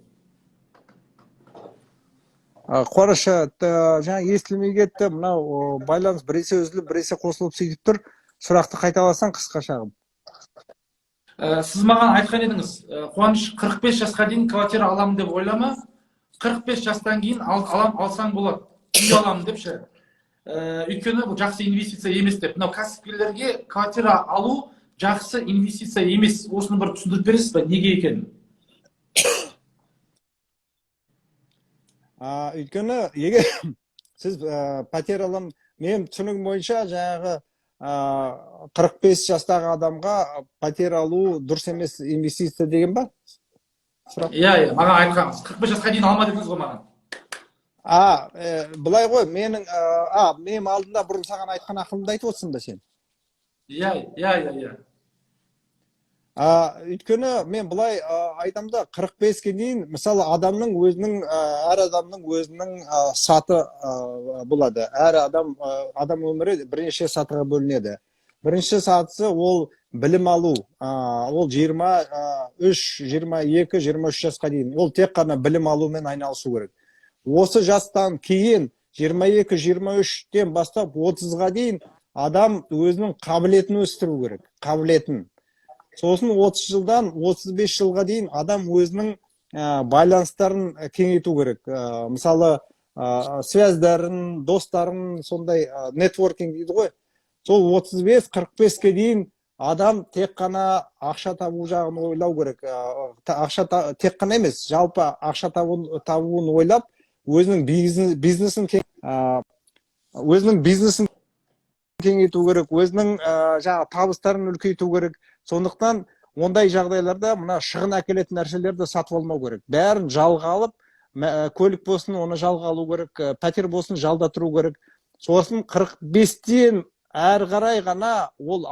Қуаныш, жаңа естілмей кетті, мынау байланыс біресе үзіліп, біресе қосылып сөйтіп тұр. Сұрақты қайталасаң қысқаша. Сіз маған айтқан едіңіз, Қуаныш, 45 жасқа дейін квартира аламын деп ойлама, 45 жастан кейін алсаң болады, үй аламын деп ше. Өйткені бұл жақсы инвестиция емес деп. Мынау кәсіпкерлерге квартира алу жақсы инвестиция емес. Осыны бір түсіндіріп бересіз бе, неге екенін? Өйткені егер сіз пәтер алам, мен түсінігім бойынша жаңағы 45 жастағы адамға пәтер алу дұрыс емес инвестиция деген ба? Иә, маған айтқаныңыз. 45 жасқа дейін алма дедіңіз ғой маған. Былай ғой, мен алдында бұрын саған айтқан ақылымды айтып отырсың ба сен? Иә. Өйткені мен былай айтамда 45-ке дейін, мысалы әр адамның өзінің саты болады. Әр адам өмірі бірнеше сатыға бөлінеді. Бірінші сатысы ол білім алу. Ол 23, 22, 23 жасқа дейін. Ол тек қана білім алумен айналысу керек. Осы жастан кейін 22-23-тен бастап 30-ға дейін адам өзінің қабілетін өсіру керек. Қабілетін. Сосын 30 жылдан 35 жылға дейін адам өзінің байланыстарын кеңейту керек. Мысалы, связьдарын, достарын, сондай нетворкинг дейді ғой. Сол 35-45-ке дейін адам тек қана ақша табу жағын ойлау керек. Тек қана емес, жалпы ақша табуын ойлап, өзінің бизнесін кеңейту керек, өзінің табыстарын үлкейту керек. Сондықтан ондай жағдайларда мына шығын әкелетін нәрселерді сатып алмау керек. Бәрін жалға алып, көлік болсын, оны жалға алу керек, пәтер болсын, жалда тұру керек. Сосын 45-тен әрі қарай ғана ол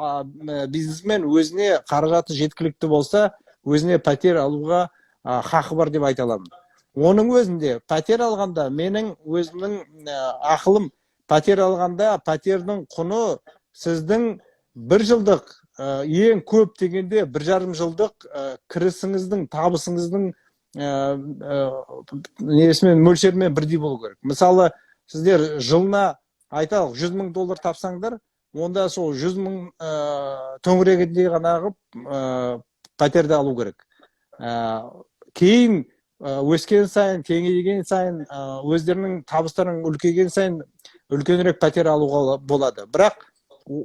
бизнесмен өзіне қаражаты жеткілікті болса, өзіне пәтер алуға хақы бар деп айта аламын. Оның өзінде пәтер алғанда, менің өзімнің ақылым, пәтер алғанда пәтердің құны сіздің 1 жылдық, ең көп дегенде 1,5 жылдық кірісіңіздің, табысыңыздың мөлшерімен бірдей болу керек. Мысалы, сіздер жылына айталық $100,000 тапсаңдар, онда сол 100,000 төңірегінде ғана қып пәтерді алу керек. Кейін өскен сайын, кеңейген сайын, өздерінің табыстарының үлкейген сайын үлкенірек пәтер алуға болады. Бірақ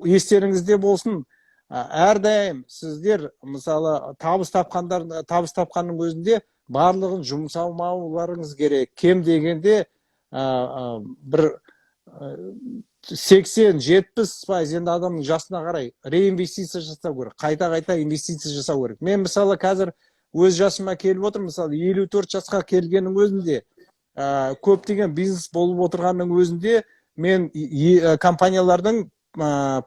естеріңізде болсын, әрдайым сіздер мысалы табыс тапқанның өзінде барлығын жұмсамауларыңыз керек. Кем дегенде бір 80-70% енді адамның жасына қарай реинвестиция жасау керек. Қайта инвестиция жасау керек. Мен мысалы қазір өз жасыма келіп отыр, мысалы 54 жасқа келгеннің өзінде, көптеген бизнес болып отырғанның өзінде, мен компаниялардың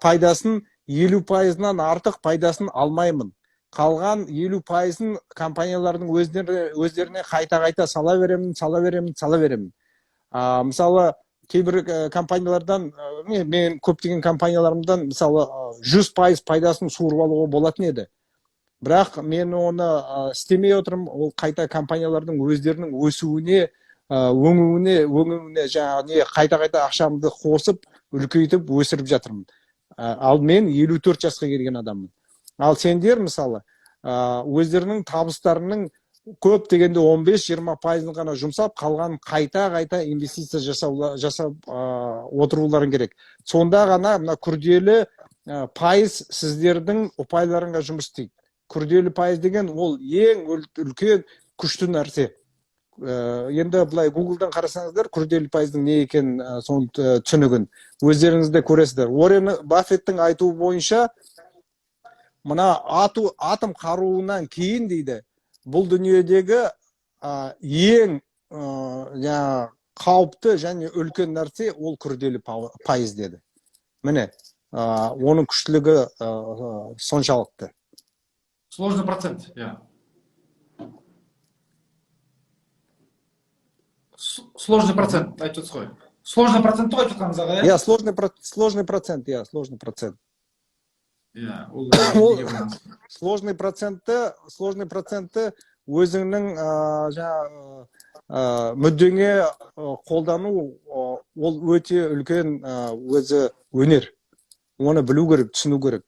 пайдасын 50%-нан артық пайдасын алмаймын. Қалған 50%-ын компаниялардың өздеріне қайта сала беремін. Мысалы, кейбір компаниялардан, мен көптеген компанияларымдан мысалы 100% пайдасын суырып алуға болатын еді. бірақ мен оны істемей отырмын. Ол қайта компаниялардың өздерінің өсуіне, өңуіне жаңағы қайта ақшамды қосып, үлкейтіп, өсіріп жатырмын. Ал мен 54 жасқа келген адаммын. Ал сендер мысалы өздерінің табыстарының көп дегенде 15-20% ғана жұмсап, қалған қайта инвестиция жасап отыруларын керек. Сонда ғана мына күрделі пайыз сіздердің ұпайларыңа жұмыс істейді. Күрделі пайыз деген ол ең үлкен күшті нәрсе. Енді былай Google-дан қарасаңыздар, күрделі пайыздың не екенін соны түсінігін өздеріңіз де көресіздер. Уоррен Баффеттің айтуы бойынша, мына атом қаруынан кейін дейді, бұл дүниедегі ең қауіпті және үлкен нәрсе ол күрделі пайыз деді. Міне, оның күштілігі соншалықты. Сложный процент, я. Сложный процент, айтып жатсыз ғой. Сложный процент ғой айтып жатқанымыз аға, иә? Сложный процент, иә, сложный процент. Сложный процентті өзіңнің мүддеңе қолдану, ол өте үлкен өзі өнер. Оны білу керек, түсіну керек.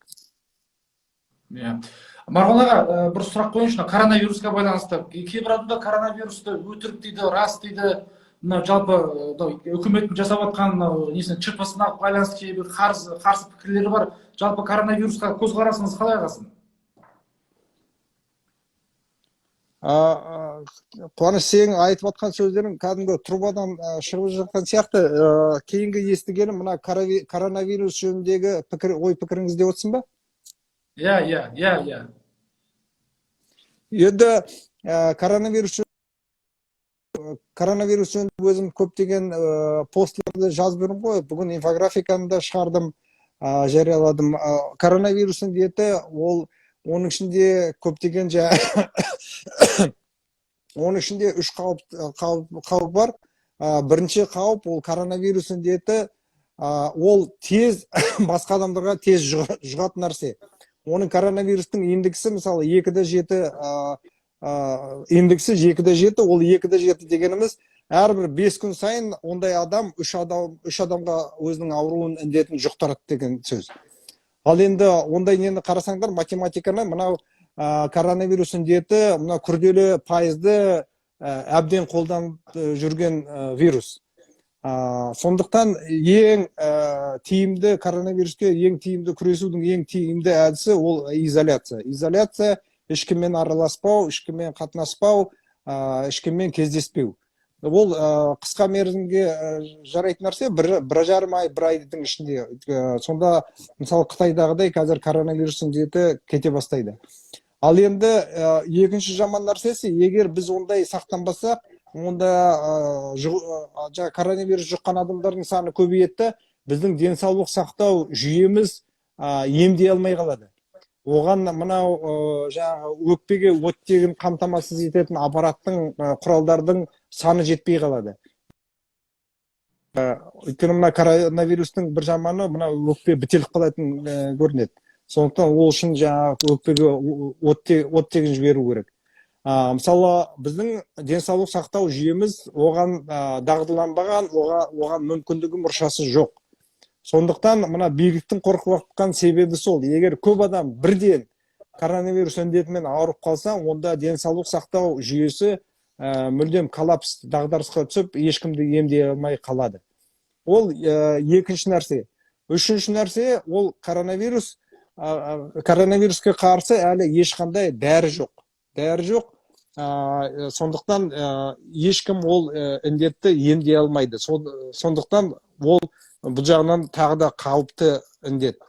Марғұн аға, бір сұрақ қойыңызшы, коронавирусқа байланысты. Кейбір адамдар коронавирусты өтірік дейді, рас дейді. Жалпы үкіметтің жасап жатқан шырпысына байланысты кейбір қарсы пікірлері бар. Жалпы коронавирусқа көзқарасыңыз қалай ағасын? Қуаныш, сенің айтып жатқан сөздерің кәдімгі трубадан шығып жатқан сияқты. Кейінгі естігенім мына коронавирус жөніндегі ой пікіріңіз деп отырсың ба? Иә. Енді коронавирус жөнінде өзім көптеген постларды жазып жүрмін ғой. Бүгін инфографиканы да шығардым, жарияладым. Коронавирус індеті, оның ішінде көптеген оның ішінде 3 қауіп бар. Бірінші қауіп ол коронавирус індеті, ол тез басқа адамдарға тез жұғатын нәрсе. Оның коронавирустың индексі мысалы 2-7, индексі 2-7, ол 2-7 дегеніміз әрбір 5 күн сайын ондай адам 3 адамға өзінің ауруын, індетін жұқтырады деген сөз. Ал енді ондай нені қарасаңдар, математиканы, мынау коронавирус індеті, мына күрделі пайызды әбден қолданып жүрген вирус. Сондықтан ең тиімді коронавируске, ең тиімді күресудің ең тиімді әдісі ол изоляция. Изоляция ешкіммен араласпау, ешкіммен қатынаспау, ешкіммен кездеспеу. Ол қысқа мерзімге жарайтын нәрсе, 1,5 ай, 1 айдың ішінде. Сонда мысалы Қытайдағыдай қазір коронавирус індеті кете бастайды. Ал енді екінші жаман нәрсесі, егер біз ондай сақтанбасақ, онда коронавирус жұққан адамдардың саны көбейеді, біздің денсаулық сақтау жүйеміз емдей алмай қалады. Оған мынау өкпеге оттегін қамтамасыз ететін аппараттың, құралдардың саны жетпей қалады. Өйткені мына коронавирустың бір жаманы, мына өкпе бітеліп қалатын көрінеді. Сондықтан ол үшін өкпеге оттегін жіберу керек. Мысалы, біздің денсаулық сақтау жүйеміз оған дағдыланбаған, оған мүмкіндігі мұршасы жоқ. Сондықтан мына биліктің қорқыватқан себебі сол. Егер көп адам бірден коронавирус індетімен ауырып қалса, онда денсаулық сақтау жүйесі мүлдем коллапс, дағдарысқа түсіп, ешкімді емдей алмай қалады. Ол екінші нәрсе. Үшінші нәрсе, ол коронавируске қарсы әлі ешқандай дәрі жоқ. Дәрі жоқ. Сондықтан ешкім ол індетті емдей алмайды. Сондықтан ол бұл жағынан тағы да қауіпті індет.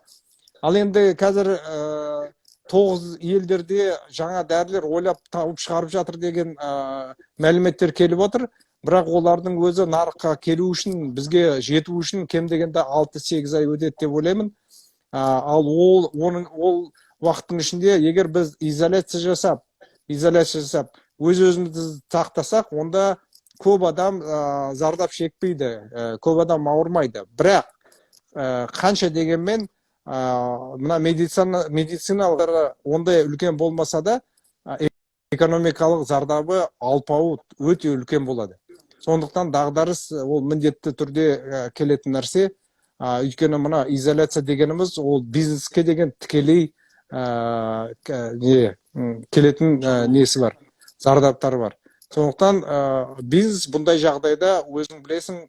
Ал енді қазір 9 елдерде жаңа дәрілер ойлап тауып шығарып жатыр деген мәліметтер келіп отыр. Бірақ олардың өзі нарыққа келу үшін, бізге жету үшін кем дегенде 6-8 ай өтеді деп ойлаймын. Ал ол уақыттың ішінде егер біз изоляция жасап, өз-өзімізді сақтасақ, онда көп адам зардап шекпейді, көп адам ауырмайды. Бірақ қанша дегенмен мына медициналар ондай үлкен болмаса да, экономикалық зардабы алпауыт өте үлкен болады. Сондықтан дағдарыс ол міндетті түрде келетін нәрсе. Өйткені мына изоляция дегеніміз ол бизнеске деген тікелей келетін несі бар, зардаптары бар. Сондықтан бизнес бұндай жағдайда өзің білесің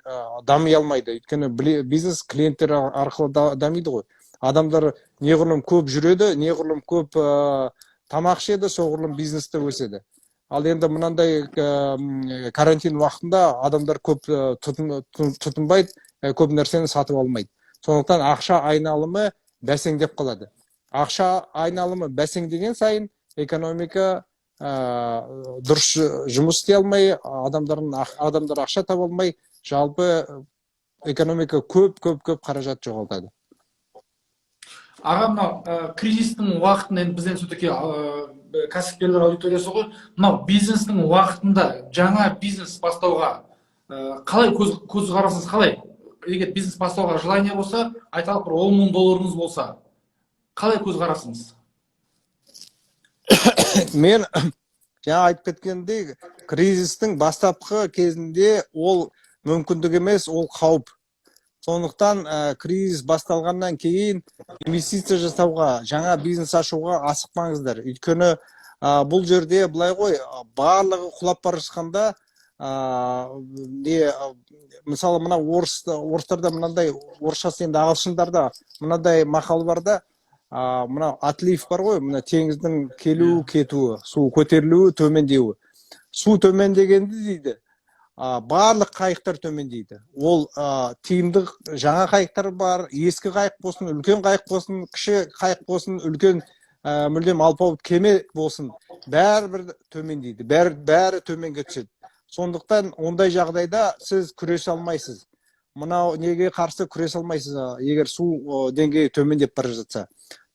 дами алмайды. Өйткені бизнес клиенттер арқылы дамиды ғой. Адамдар неғұрлым көп жүреді, неғұрлым көп тамақ ішеді, соғұрлым бизнесте өседі. Ал енді мынандай карантин уақытында адамдар көп тұтынбайды, көп нәрсені сатып алмайды. Сондықтан ақша айналымы бәсеңдеп қалады. Ақша айналымы бәсеңдеген сайын экономика дұрыс жұмыс істей алмай, адамдар ақша таба алмай, жалпы экономика көп қаражат жоғалтады. Аға, мынау кризистің уақытында, енді бізден все-таки кәсіпкерлер аудиториясы ғой, мынау бизнестің уақытында жаңа бизнес бастауға қалай көзқарасыңыз қалай? Егер бизнес бастауға желание болса, айталық бір 10 000 долларыңыз болса, қалай көзқарасыңыз? Мен жаңа айтып кеткендей, кризистің бастапқы кезінде ол мүмкіндік емес, ол қауіп. Сондықтан кризис басталғаннан кейін инвестиция жасауға, жаңа бизнес ашуға асықпаңыздар. Өйткені бұл жерде былай ғой, барлығы құлап бара жатқанда, мысалы мына орыстарда мынандай, орысшасы енді ағылшындарда мынандай мақал бар да, мына отлив бар ғой, мына теңіздің келуі, кетуі, су көтерілуі, төмендеуі. Су төмендегенді дейді, барлық қайықтар төмендейді. Ол тиімді жаңа қайықтар бар, ескі қайық болсын, үлкен қайық болсын, кіші қайық болсын, үлкен мүлдем алпауыт кеме болсын, бәрібір төмендейді, бәрі төменге түседі. Сондықтан ондай жағдайда сіз күресе алмайсыз. Мынау неге қарсы күресе алмайсыз, егер су деңгейі төмендеп бара жатса.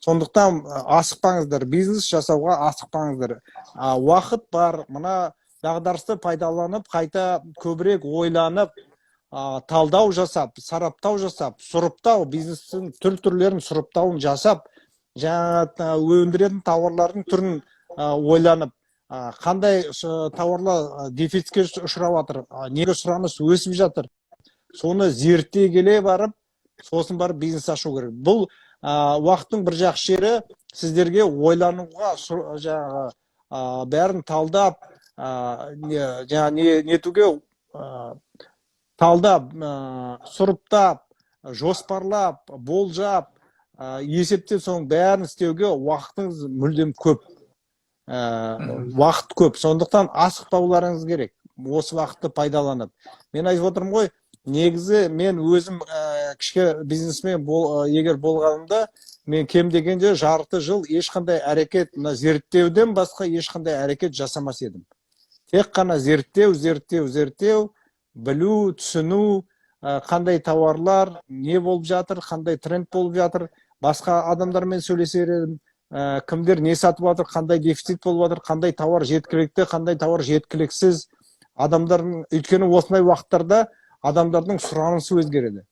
Сондықтан асықпаңыздар, бизнес жасауға асықпаңыздар. Уақыт бар, мына дағдарысты пайдаланып, қайта көбірек ойланып, талдау жасап, сараптау жасап, сұрыптау, бизнестің түрлерін сұрыптауын жасап, жаңа өндіретін тауарлардың түрін ойланып, қандай тауарлар дефицитке ұшырап жатыр, неге сұраныс өсіп жатыр, соны зерттей келе барып, сосын барып бизнес ашу керек. Бұл уақыттың бір жақсы жері сіздерге ойлануға, бәрін талдап, нетуге талдап, сұрыптап, жоспарлап, болжап, есептеп соң бәрін істеуге уақытыңыз мүлдем көп. Уақыт көп. Сондықтан асықпауларыңыз керек. Осы уақытты пайдаланып. Мен айтып отырмын ғой, негізі мен өзім кішке бизнесмен егер болғанымда, мен кем дегенде жарты жыл ешқандай әрекет, зерттеуден басқа ешқандай әрекет жасамас едім. Тек қана зерттеу, білу, түсіну, қандай тауарлар, не болып жатыр, қандай тренд болып жатыр, басқа адамдармен сөйлесер едім, кімдер не сатып жатыр, қандай дефицит болып жатыр, қандай тауар жеткілікті, қандай тауар жеткіліксіз. Адамдардың, өйткені осындай уақыттарда адамдардың сұранысы өзгереді.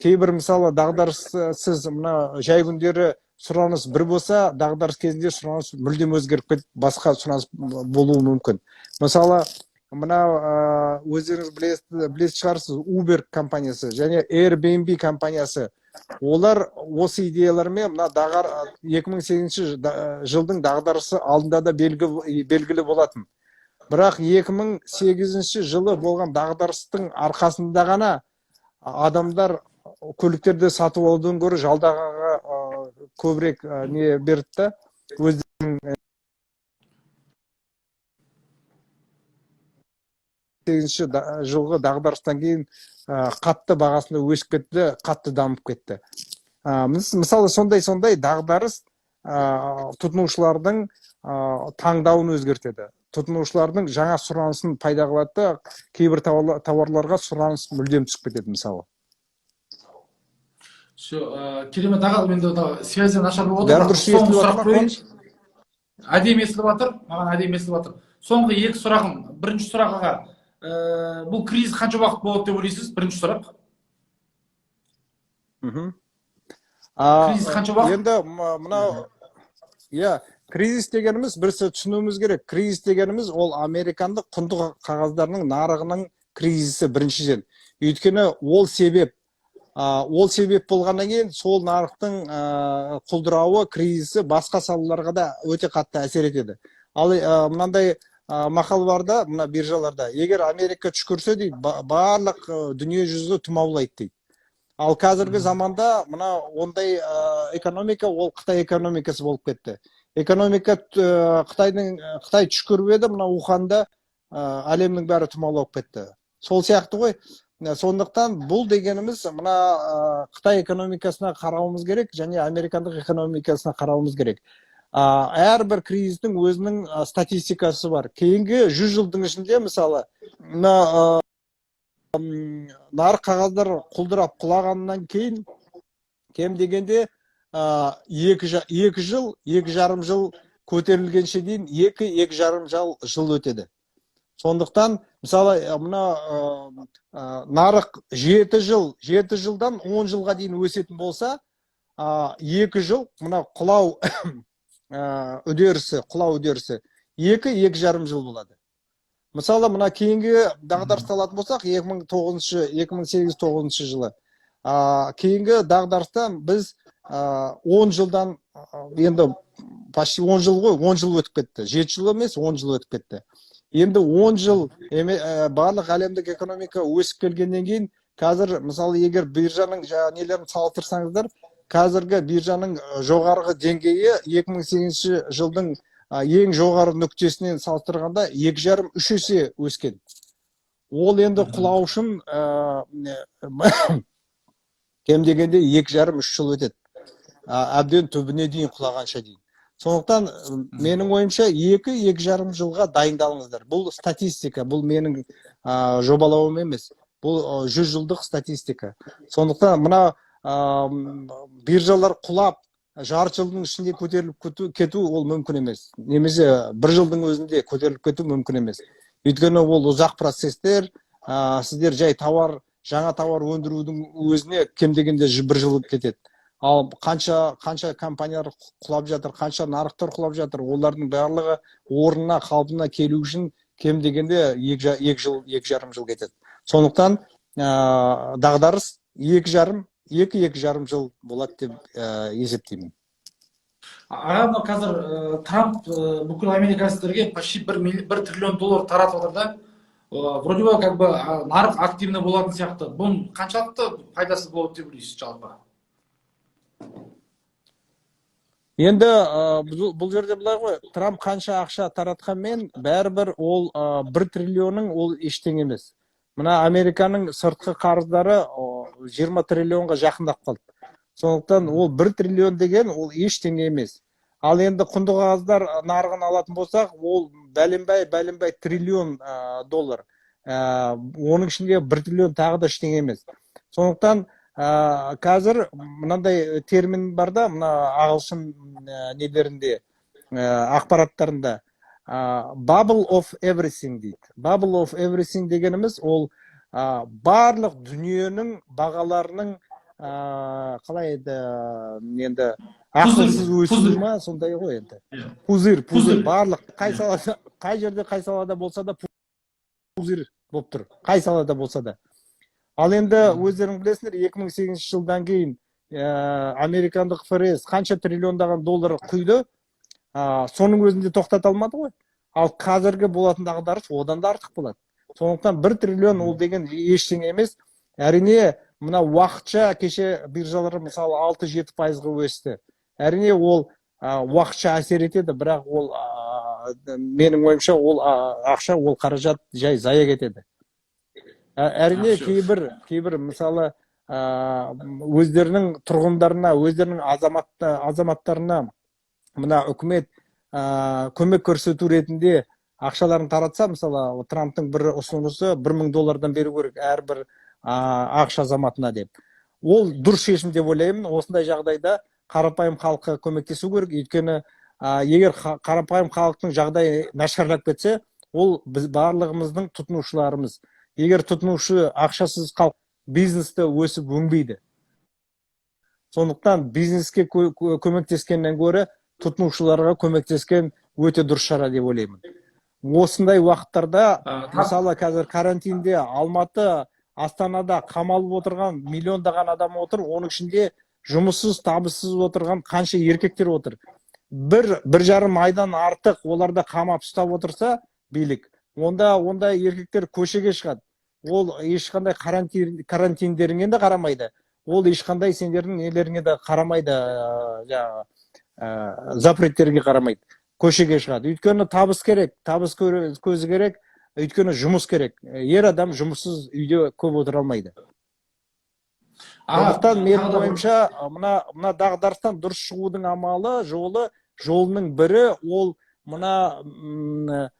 Кейбір мысалы дағдарыссыз мына жай күндері сұраныс бір болса, дағдарыс кезінде сұраныс мүлдем өзгеріп кетіп, басқа сұраныс болуы мүмкін. Мысалы, мына өздеріңіз білесіз шығарсыз, Uber компаниясы және Airbnb компаниясы, олар осы идеялармен мына 2008 жылдың дағдарысы алдында да белгілі болатын. Бірақ 2008 жылы болған дағдарыстың арқасында ғана адамдар көліктерді сатып алудан гөрі жалдағаға көбірек не берді. Өздерінің 2008 жылғы дағдарыстан кейін қатты бағасында өсіп кетті, қатты дамып кетті. Мысалы сондай дағдарыс тұтынушылардың таңдауын өзгертеді. Тұтынушылардың жаңа сұранысын пайда қылады, кейбір тауарларға сұраныс мүлдем түсіп кетеді мысалы. Керемет аға, менде связі нашар болып отыр. Соңғы сұрақ қойыңыз. Әдемі естіліп жатыр, маған әдемі естіліп жатыр. Соңғы екі сұрағым, бірінші сұрақ аға, бұл кризис қанша уақыт болады деп ойлайсыз? Бірінші сұрақ. Кризис қанша уақыт? Енді мынау кризис дегеніміз бірінші түсінуіміз керек. Кризис дегеніміз ол американдық құнды қағаздарының нарығының кризисі біріншіден. Өйткені ол себеп болғаннан кейін сол нарықтың құлдырауы, кризисі басқа салаларға да өте қатты әсер етеді. Ал мынандай мақал бар да, мына биржаларда, егер Америка түшкірсе дейді, барлық дүние жүзі тұмаулайды дейді. Ал қазіргі заманда мына ондай экономика ол Қытай экономикасы болып кетті. Экономика Қытай түшкіріп еді, мына Уханда әлемнің бәрі тұмаулап кетті. Сол сияқты ғой. Сондықтан бұл дегеніміз мына Қытай экономикасына қарауымыз керек, және американдық экономикасына қарауымыз керек. Әрбір кризистің өзінің статистикасы бар. Кейінгі 100 жылдың ішінде, мысалы, нарық қағаздар құлдырап құлағаннан кейін кем дегенде 2 жыл, 2,5 жыл көтерілгенше дейін 2,5 жыл өтеді. Сондықтан, мысалы, нарық 7 жылдан 10 жылға дейін өсетін болса, 2 жыл мына құлау үдерісі 2,5 жыл болады. Мысалы, мына кейінгі дағдарысты алатын болсақ, 2008-2008 жылы. Кейінгі дағдарыстан біз 10 жылдан, енді почти 10 жыл ғой, 10 жыл өтіп кетті. 7 жыл емес, 10 жыл өтіп кетті. Енді 10 жыл барлық әлемдік экономика өсіп келгеннен кейін, қазір, мысалы, егер биржаның нелерін салыстырсаңыздар, қазіргі биржаның жоғарғы деңгейі 2008 жылдың ең жоғары нүктесінен салыстырғанда 2,5-3 есе өскен. Ол енді құлау үшін кем дегенде 2,5-3 жыл өтеді. Әбден түбіне дейін құлағанша дейін. Сондықтан менің ойымша 2,5 жылға дайындалыңыздар. Бұл статистика, бұл менің жобалауым емес. Бұл 100 жылдық статистика. Сондықтан мына биржалар құлап, жарты жылдың ішінде көтеріліп кету ол мүмкін емес. Немесе 1 жылдың өзінде көтеріліп кету мүмкін емес. Өйткені ол ұзақ процестер, сіздер жай жаңа тауар өндірудің өзіне кем дегенде 1 жыл кетеді. Ал қанша компаниялар құлап жатыр, қанша нарықтар құлап жатыр, олардың барлығы орнына, қалпына келу үшін кем дегенде 2,5 жыл кетеді. Сондықтан дағдарыс 2,5 жыл болады деп есептеймін. Ағамда қазір Трамп бүкіл американецтерге почти $1 триллион таратып отыр да. Вроде бы как бы нарық активный болатын сияқты. Бұның қаншалықты пайдасы болады деп ойлайсыз жалпы? Енді бұл жерде былай ғой, Трамп қанша ақша таратқанмен, бәрібір ол 1 триллионның ол ештеңе емес. Мына Американың сыртқы қарыздары 20 триллионға жақындап қалды. Сондықтан ол 1 триллион деген ол ештеңе емес. Ал енді құнды қағаздар нарығын алатын болсақ, ол бәленбай триллион доллар. Оның ішінде 1 триллион тағы да ештеңе емес. Сондықтан қазір мынандай термин бар да, мына ағылшын нелерінде, ақпараттарында bubble of everything дейді. Bubble of everything дегеніміз ол барлық дүниенің бағаларының қалай еді, енді ақылсыз өсуі ма, сондай ғой енді. Пузыр, барлық қай жерде қай салада болса да пузыр болып тұр. Қай салада болса да. Ал енді өздерің білесіңдер, 2008 жылдан кейін американдық ФРС қанша триллиондаған доллар құйды, соның өзінде тоқтата алмады ғой. Ал қазіргі болатын дағдарыс одан да артық болады. Сондықтан 1 триллион ол деген ештеңе емес. Әрине, мына уақытша кеше биржалары мысалы 6-7%-ға өсті. Әрине ол уақытша әсер етеді, бірақ ол менің ойымша ол ақша, ол қаражат жай зая кетеді. Әрине кейбір мысалы өздерінің тұрғындарына, өздерінің азаматтарына мына үкімет көмек көрсету ретінде ақшаларын таратса, мысалы Трамптың бір ұсынысы $1,000 беру керек әрбір ақш азаматына деп. Ол дұрыс шешім деп ойлаймын. Осындай жағдайда қарапайым халыққа көмектесу керек. Өйткені егер қарапайым халықтың жағдайы нашарлап кетсе, ол біз барлығымыздың тұтынушыларымыз. Егер тұтынушы ақшасыз халық бизнесті өсіп өнбейді. Сондықтан бизнеске көмектескеннен гөрі тұтынушыларға көмектескен өте дұрыс шара деп ойлаймын. Осындай уақыттарда, мысалы қазір карантинде Алматы, Астанада қамалып отырған миллиондаған адам отыр, оның ішінде жұмыссыз, табыссыз отырған қанша еркектер отыр. Бір жарым айдан артық оларды қамап ұстап отырса билік, онда еркектер көшеге шығады. Ол ешқандай карантиндеріңе де қарамайды. Ол ешқандай сендердің нелеріңе де қарамайды, запреттерге қарамайды. Көшеге шығады. Өйткені табыс керек, табыс көзі керек, өйткені жұмыс керек. Ер адам жұмыссыз үйде көп отыра алмайды. Сондықтан менің ойымша, мына дағдарыстан дұрыс шығудың жолының бірі ол мына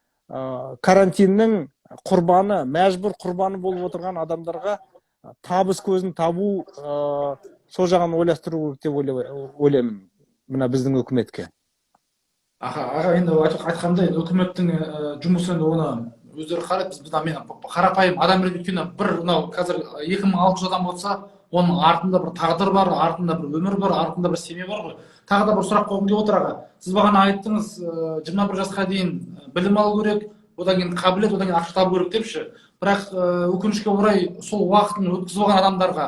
карантиннің құрбаны, мәжбүр құрбаны болып отырған адамдарға табыс көзін табу, сол жағын ойластыру керек деп ойлаймын, мына біздің үкіметке. Аға, енді айтқандай, үкіметтің жұмысы енді оны өздері қарайды. Біз қарапайым адам ретінде, өйткені мынау қазір 2600 адам болса, оның артында бір тағдыр бар, артында бір өмір бар, артында бір семья бар ғой. Тағы да бір сұрақ қойғым келіп отыр, аға. Сіз бағана айттыңыз, 21 жасқа дейін білім алу керек, одан кейін қабілет, одан кейін ақша табу керек депші. Бірақ өкінішке орай сол уақытын өткізіп алған адамдарға,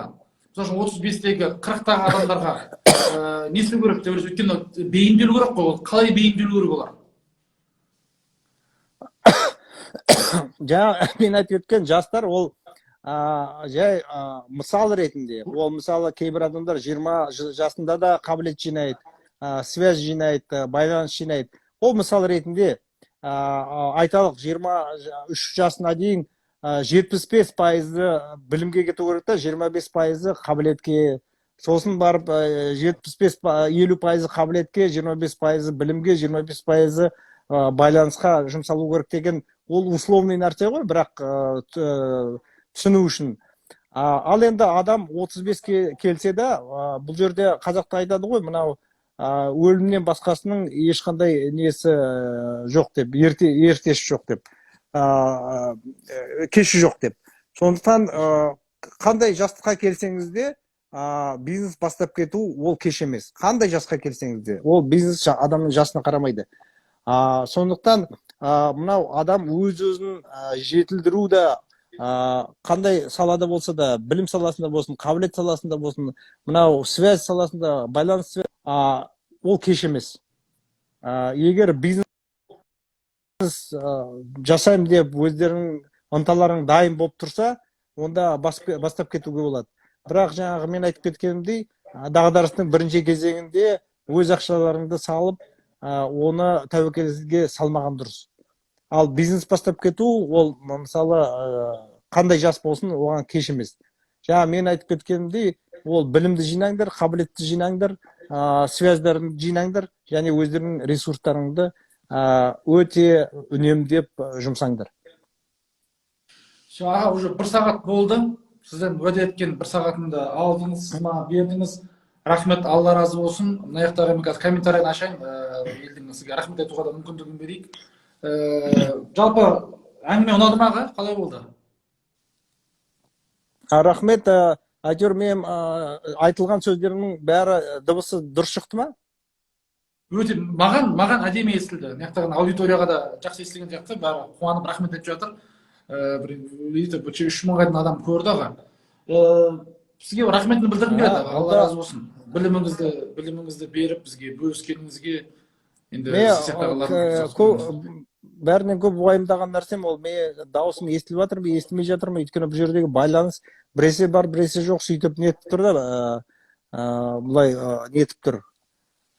мысалы 35-тегі 40-тағы адамдарға не істеу керек деп ойлайсыз? Өйткені бейімделу керек қой, ол қалай бейімделу керек олар? Жаңа мен айтып өткен жастар, ол жай мысал ретінде, ол мысалы кейбір адамдар 20 жасында да қабілет жинайды, связь жинайды, байланыс жинайды. Ол мысал ретінде айталық 23 жасына дейін 75% білімге кету керек та, 25% қабілетке, сосын барып 50% қабілетке, 25% білімге, 25% байланысқа жұмсалу керек деген, ол условный нәрсе ғой, бірақ түсіну үшін. Ал енді адам 35-ке келсе де, бұл жерде қазақта айтады ғой, мынау өлімнен басқасының ешқандай несі жоқ деп, ертесі жоқ деп, кеші жоқ деп. Сондықтан қандай жасқа келсеңіз де, бизнес бастап кету ол кеш емес. Қандай жасқа келсеңіз де, ол бизнес адамның жасына қарамайды. Сондықтан мынау адам өз-өзін жетілдіру да, қандай салада болса да, білім саласында болсын, қабілет саласында болсын, мынау связь саласында, байланыс, ол кеш емес. Егер бизнес жасаймын деп өздерінің ынталарың дайын болып тұрса, онда бастап кетуге болады. Бірақ жаңағы мен айтып кеткенімдей, дағдарыстың бірінші кезеңінде өз ақшаларыңды салып, оны тәуекелге салмаған дұрыс. Ал бизнес бастап кету, ол мысалы қандай жас болсын, оған кеш емес. Жаңа мен айтып кеткенімдей, ол білімді жинаңдар, қабілетті жинаңдар, связьдарын жинаңдар, және өздерінің ресурстарыңды өте үнемдеп жұмсаңдар. Аға, уже 1 сағат болды. Сізден уәде еткен 1 сағатымды алдыңыз, бердіңіз. Рахмет, Алла разы болсын. Мына жақтағы мен қазір комментарийін ашайын, елдің сізге рахмет айтуға да мүмкіндігін берейік. Жалпы әңгіме ұнады ма, аға? Қалай болды? Рахмет. Әйтеуір мен айтылған сөздерімнің бәрі дыбысы дұрыс шықты ма? Өте, маған әдемі естілді. Мына аудиторияға да жақсы естілген сияқты, бәрі қуанып рахмет айтып жатыр. 3000-ға адам көрді, аға. Сізге рахметімді білдіргім келеді, аға. Алла разы болсын. Біліміңізді беріп, бізге бөліскеніңізге. Бәрінен көп уайымдаған нәрсем, ол дауысым естіліп жатыр ма, естілмей жатыр ма? Өйткені бұл жердегі байланыс біресе бар, біресе жоқ, сөйтіп нетіп тұр да, бұлай нетіп тұр,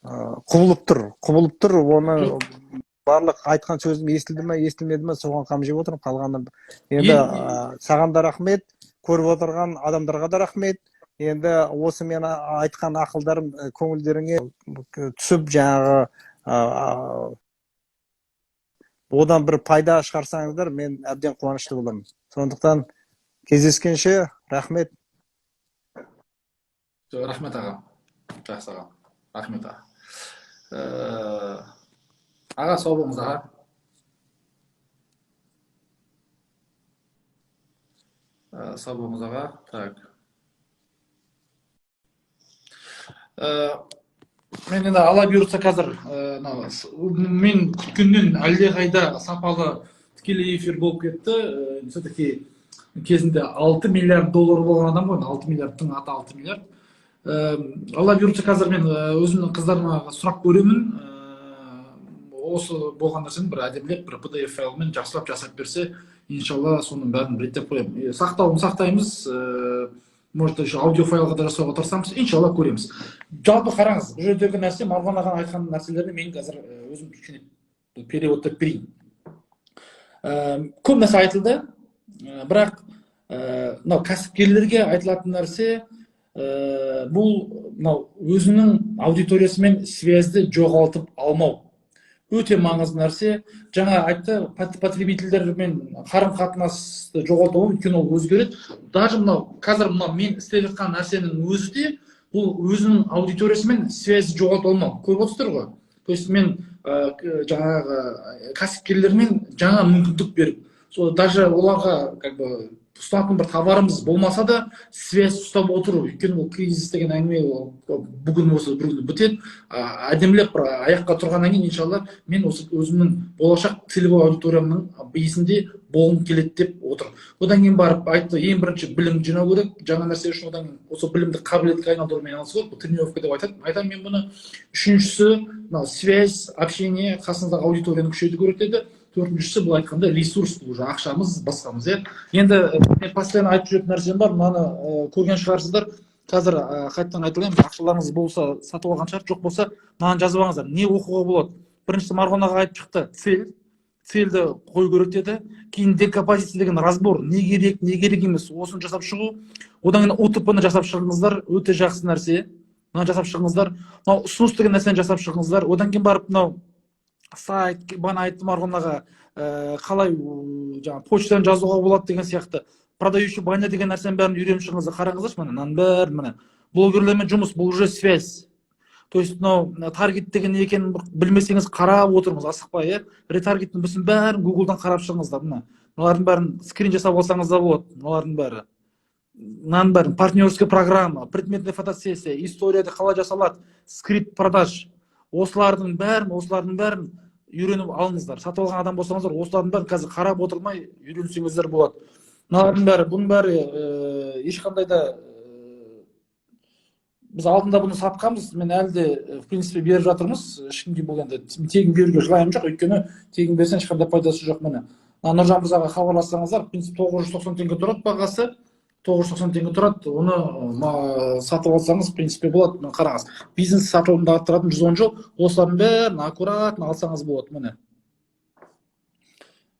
құбылып тұр, оны барлық айтқан сөзім естілді ме, естілмеді ме, соған қам жеп отырмын. Қалғаны енді саған да рахмет, көріп отырған адамдарға да рахмет. Енді осы мен айтқан ақылдарым көңілдеріңе түсіп, жаңағы одан бір пайда шығарсаңыздар, мен әбден қуанышты боламын. Сондықтан кездескенше рахмет. Рахмет, аға. Жақсы, аға. Рахмет, аға. Аға, сау болыңыз, аға. Сау болыңыз, аға. Так. мен енді ала бұйыртса қазір мен күткеннен әлдеқайда сапалы тікелей эфир болып кетті. Все-таки кезінде 6 миллиард доллар болған адам ғой, 6 миллиардтың аты 6 миллиард. Алла бұйыртса қазір мен өзімнің қыздарыма сұрақ көремін. Осы болған нәрсені бір әдемілеп, бір PDF файлмен жақсылап жасап берсе, иншалла соның бәрін реттеп қоямын. Сақтаймыз. Может, еще аудио файлға да жасауға тырысамыз, иншалла көреміз. Жалпы қараңыз, бұл жердегі нәрсе, Марғұлан ағаның айтқан нәрселерді мен қазір өзім кішкене переводтап берейін. Көп нәрсе айтылды, бірақ мынау кәсіпкерлерге айтылатын нәрсе, бұл өзінің аудиториясымен связьді жоғалтып алмау. Өте маңызды нәрсе. Жаңа айтты, потребительдермен қарым-қатынасты жоғалту, өйткені ол өзгереді. Даже қазір мен істеп жатқан нәрсенің өзі де бұл өзінің аудиториясымен связь жоғалтып алмау. Көріп отырсыздар ғой. То есть мен жаңағы кәсіпкерлермен жаңа мүмкіндік беріп, даже оларға ұстатын бір товарымыз болмаса да связь ұстап отыру. Өйткені ол кризис деген әңгіме бүгін осы бір күні бітеді. Әдемілеп бір аяққа тұрғаннан кейін иншалла мен осы өзімнің болашақ целевой аудиториямның бейсінде болғым келеді деп отыр. Одан кейін барып айтты, ең бірінші білім жинау керек. Жаңа нәрсе үшін одан кейін осы білімді қабілетке айналдырумен айналысу керек. Бұл тренировка деп айтамын мен бұны. Үшіншісі связь, общение, қасыңыздағы аудиторияны күшейту керек деді. Төртіншісі бұл айтқанда ресурс, бұл ақшамыз, басқамыз. Енді мен постоянно айтып жүретін нәрсем бар, мынаны көрген шығарсыздар. Қазір қайттан айтылайын, ақшаларыңыз болса сатып алған шығар, жоқ болса мынаны жазып алыңыздар. Не оқуға болады? Біріншісі Марғұлан аға айтып шықты, цельді қою керек деді. Кейін декомпозиция деген разбор, не керек емес, осыны жасап шығу. Одан кейін ОТП-ны жасап шығыңыздар, өте жақсы нәрсе. Мынаны жасап шығыңыздар. Мынау ұсыныс деген нәрсені жасап шығыңыздар. Одан кейін барып мынау сайт, бана айтты Марғұлан аға, қалай почтаны жазуға болады деген сияқты. Продающий баннер деген нәрсенің бәрін үйреніп шығыңыздар. Қараңыздаршы, мынаның бәрін, мына блогерлермен жұмыс, бұл уже связь. То есть таргет деген не екенін білмесеңіз қарап отырыңыз, асықпай, ретаргеттің біздің бәрін Google'дан қарап шығыңыздар. Мыналардың бәрін скрин жасап алсаңыз да болады. Мынаның бәрін партнерская программа, предметная фотосессия, историяда қалай жасалады, скрипт продаж. Осылардың бәрін үйреніп алыңыздар. Сатып алған адам болсаңыздар, осылардың бәрін қазір қарап отырмай үйренсеңіздер болады. Бұның бәрі ешқандай да біз алдында бұны сатқанбыз, мен әлі де в принципе беріп жатырмыз. Ешкімге бұл енді тегін беруге жылайым жоқ, өйткені тегін берсең ешқандай пайдасы жоқ. Міне Нұржан мырзаға хабарлассаңыздар, в принципе 990 теңге тұрады бағасы. 990 теңге тұрады, оны сатып алсаңыз, в принципе, болады. Қараңыз, бизнес сатылымда тұратын 110 жыл, осылардың бәрін аккуратно алсаңыз болады. Міне.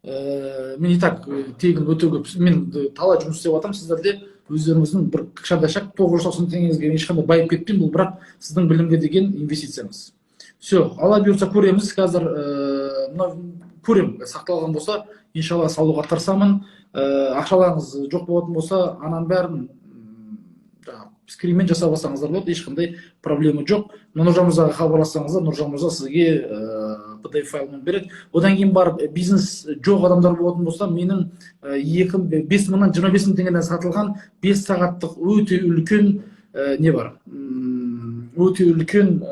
Мен и так тегін өте көп, мен талай жұмыс істеп жатырмын, сіздерде өздеріңіздің бір кішкентай 990 теңгеңізге ешқандай байып кетпеймін, бұл бірақ сіздің білімге деген инвестицияңыз. Все, алла бұйыртса көреміз, қазір көрем, сақталған болса, иншалла салуға тырысамын. Ақшаларыңыз жоқ болатын болса, ананың бәрін скринмен жасап алсаңыздар болады, ешқандай проблема жоқ. Нұржан мырзаға хабарлассаңыздар, Нұржан мырза сізге PDF файлмен береді. Одан кейін барып бизнес жоқ адамдар болатын болса, менің 5 мыңнан 25 мың теңгеден сатылған 5 сағаттық өте үлкен не бар? Өте үлкен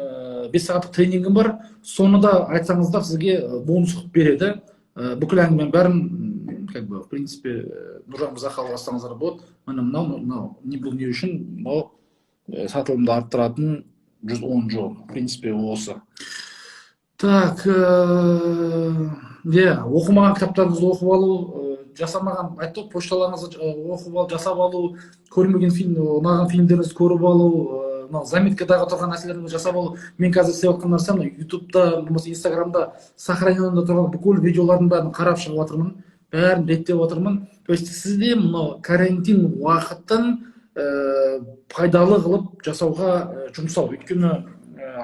5 сағаттық тренингім бар. Соны да айтсаңыздар, сізге бонус береді. Бүкіл әңгімен бәрін в принципе, Нұржан мырзаға хабарлассаңыздар болады. Мынау бұл не үшін сатылымды арттыратын 110 жол. В принципе, осы. Так, оқымаған кітаптарыңызды оқып алу, жасамаған, айтты, пошталарыңызды оқып алу, жасап алу, көрмеген фильм, ұнаған фильмдеріңізді көріп алу, заметкадағы тұрған нәрселерді жасап алу. Мен қазір істеп жатқан нәрсем, ютубта, инстаграмда сохраненияда тұрған бүкіл видеолардың бәрін қарап шығып жатырмын. Бәрін реттеп отырмын. То есть сізде мынау карантин уақытын пайдалы қылып жасауға жұмсау. Өйткені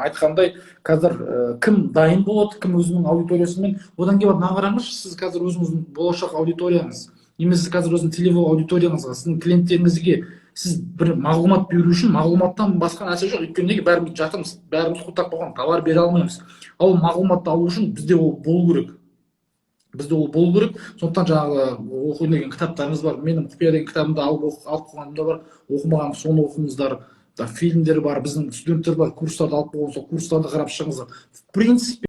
айтқандай, қазір кім дайын болады, кім өзінің аудиториясымен. Одан кейін қараңызшы, сіз қазір өзіңіздің болашақ аудиторияңыз, немесе қазір өзінің целевой аудиторияңызға, сіздің клиенттеріңізге сіз бір мағлұмат беру үшін мағлұматтан басқа нәрсе жоқ. Өйткені бәріміз жатырмыз, бәріміз құлтақ болған, товар бере алмаймыз. Ал мағлұматты алу үшін бізде ол болу керек. Сондықтан жаңағы оқу деген кітаптарымыз бар. Менің құпия деген кітабымды алып қойғанымда бар. Оқымаған соны оқыңыздар. фильмдер бар, біздің студенттер бар, курстарды алып болған, сол курстарды қарап шығыңыздар. В принципе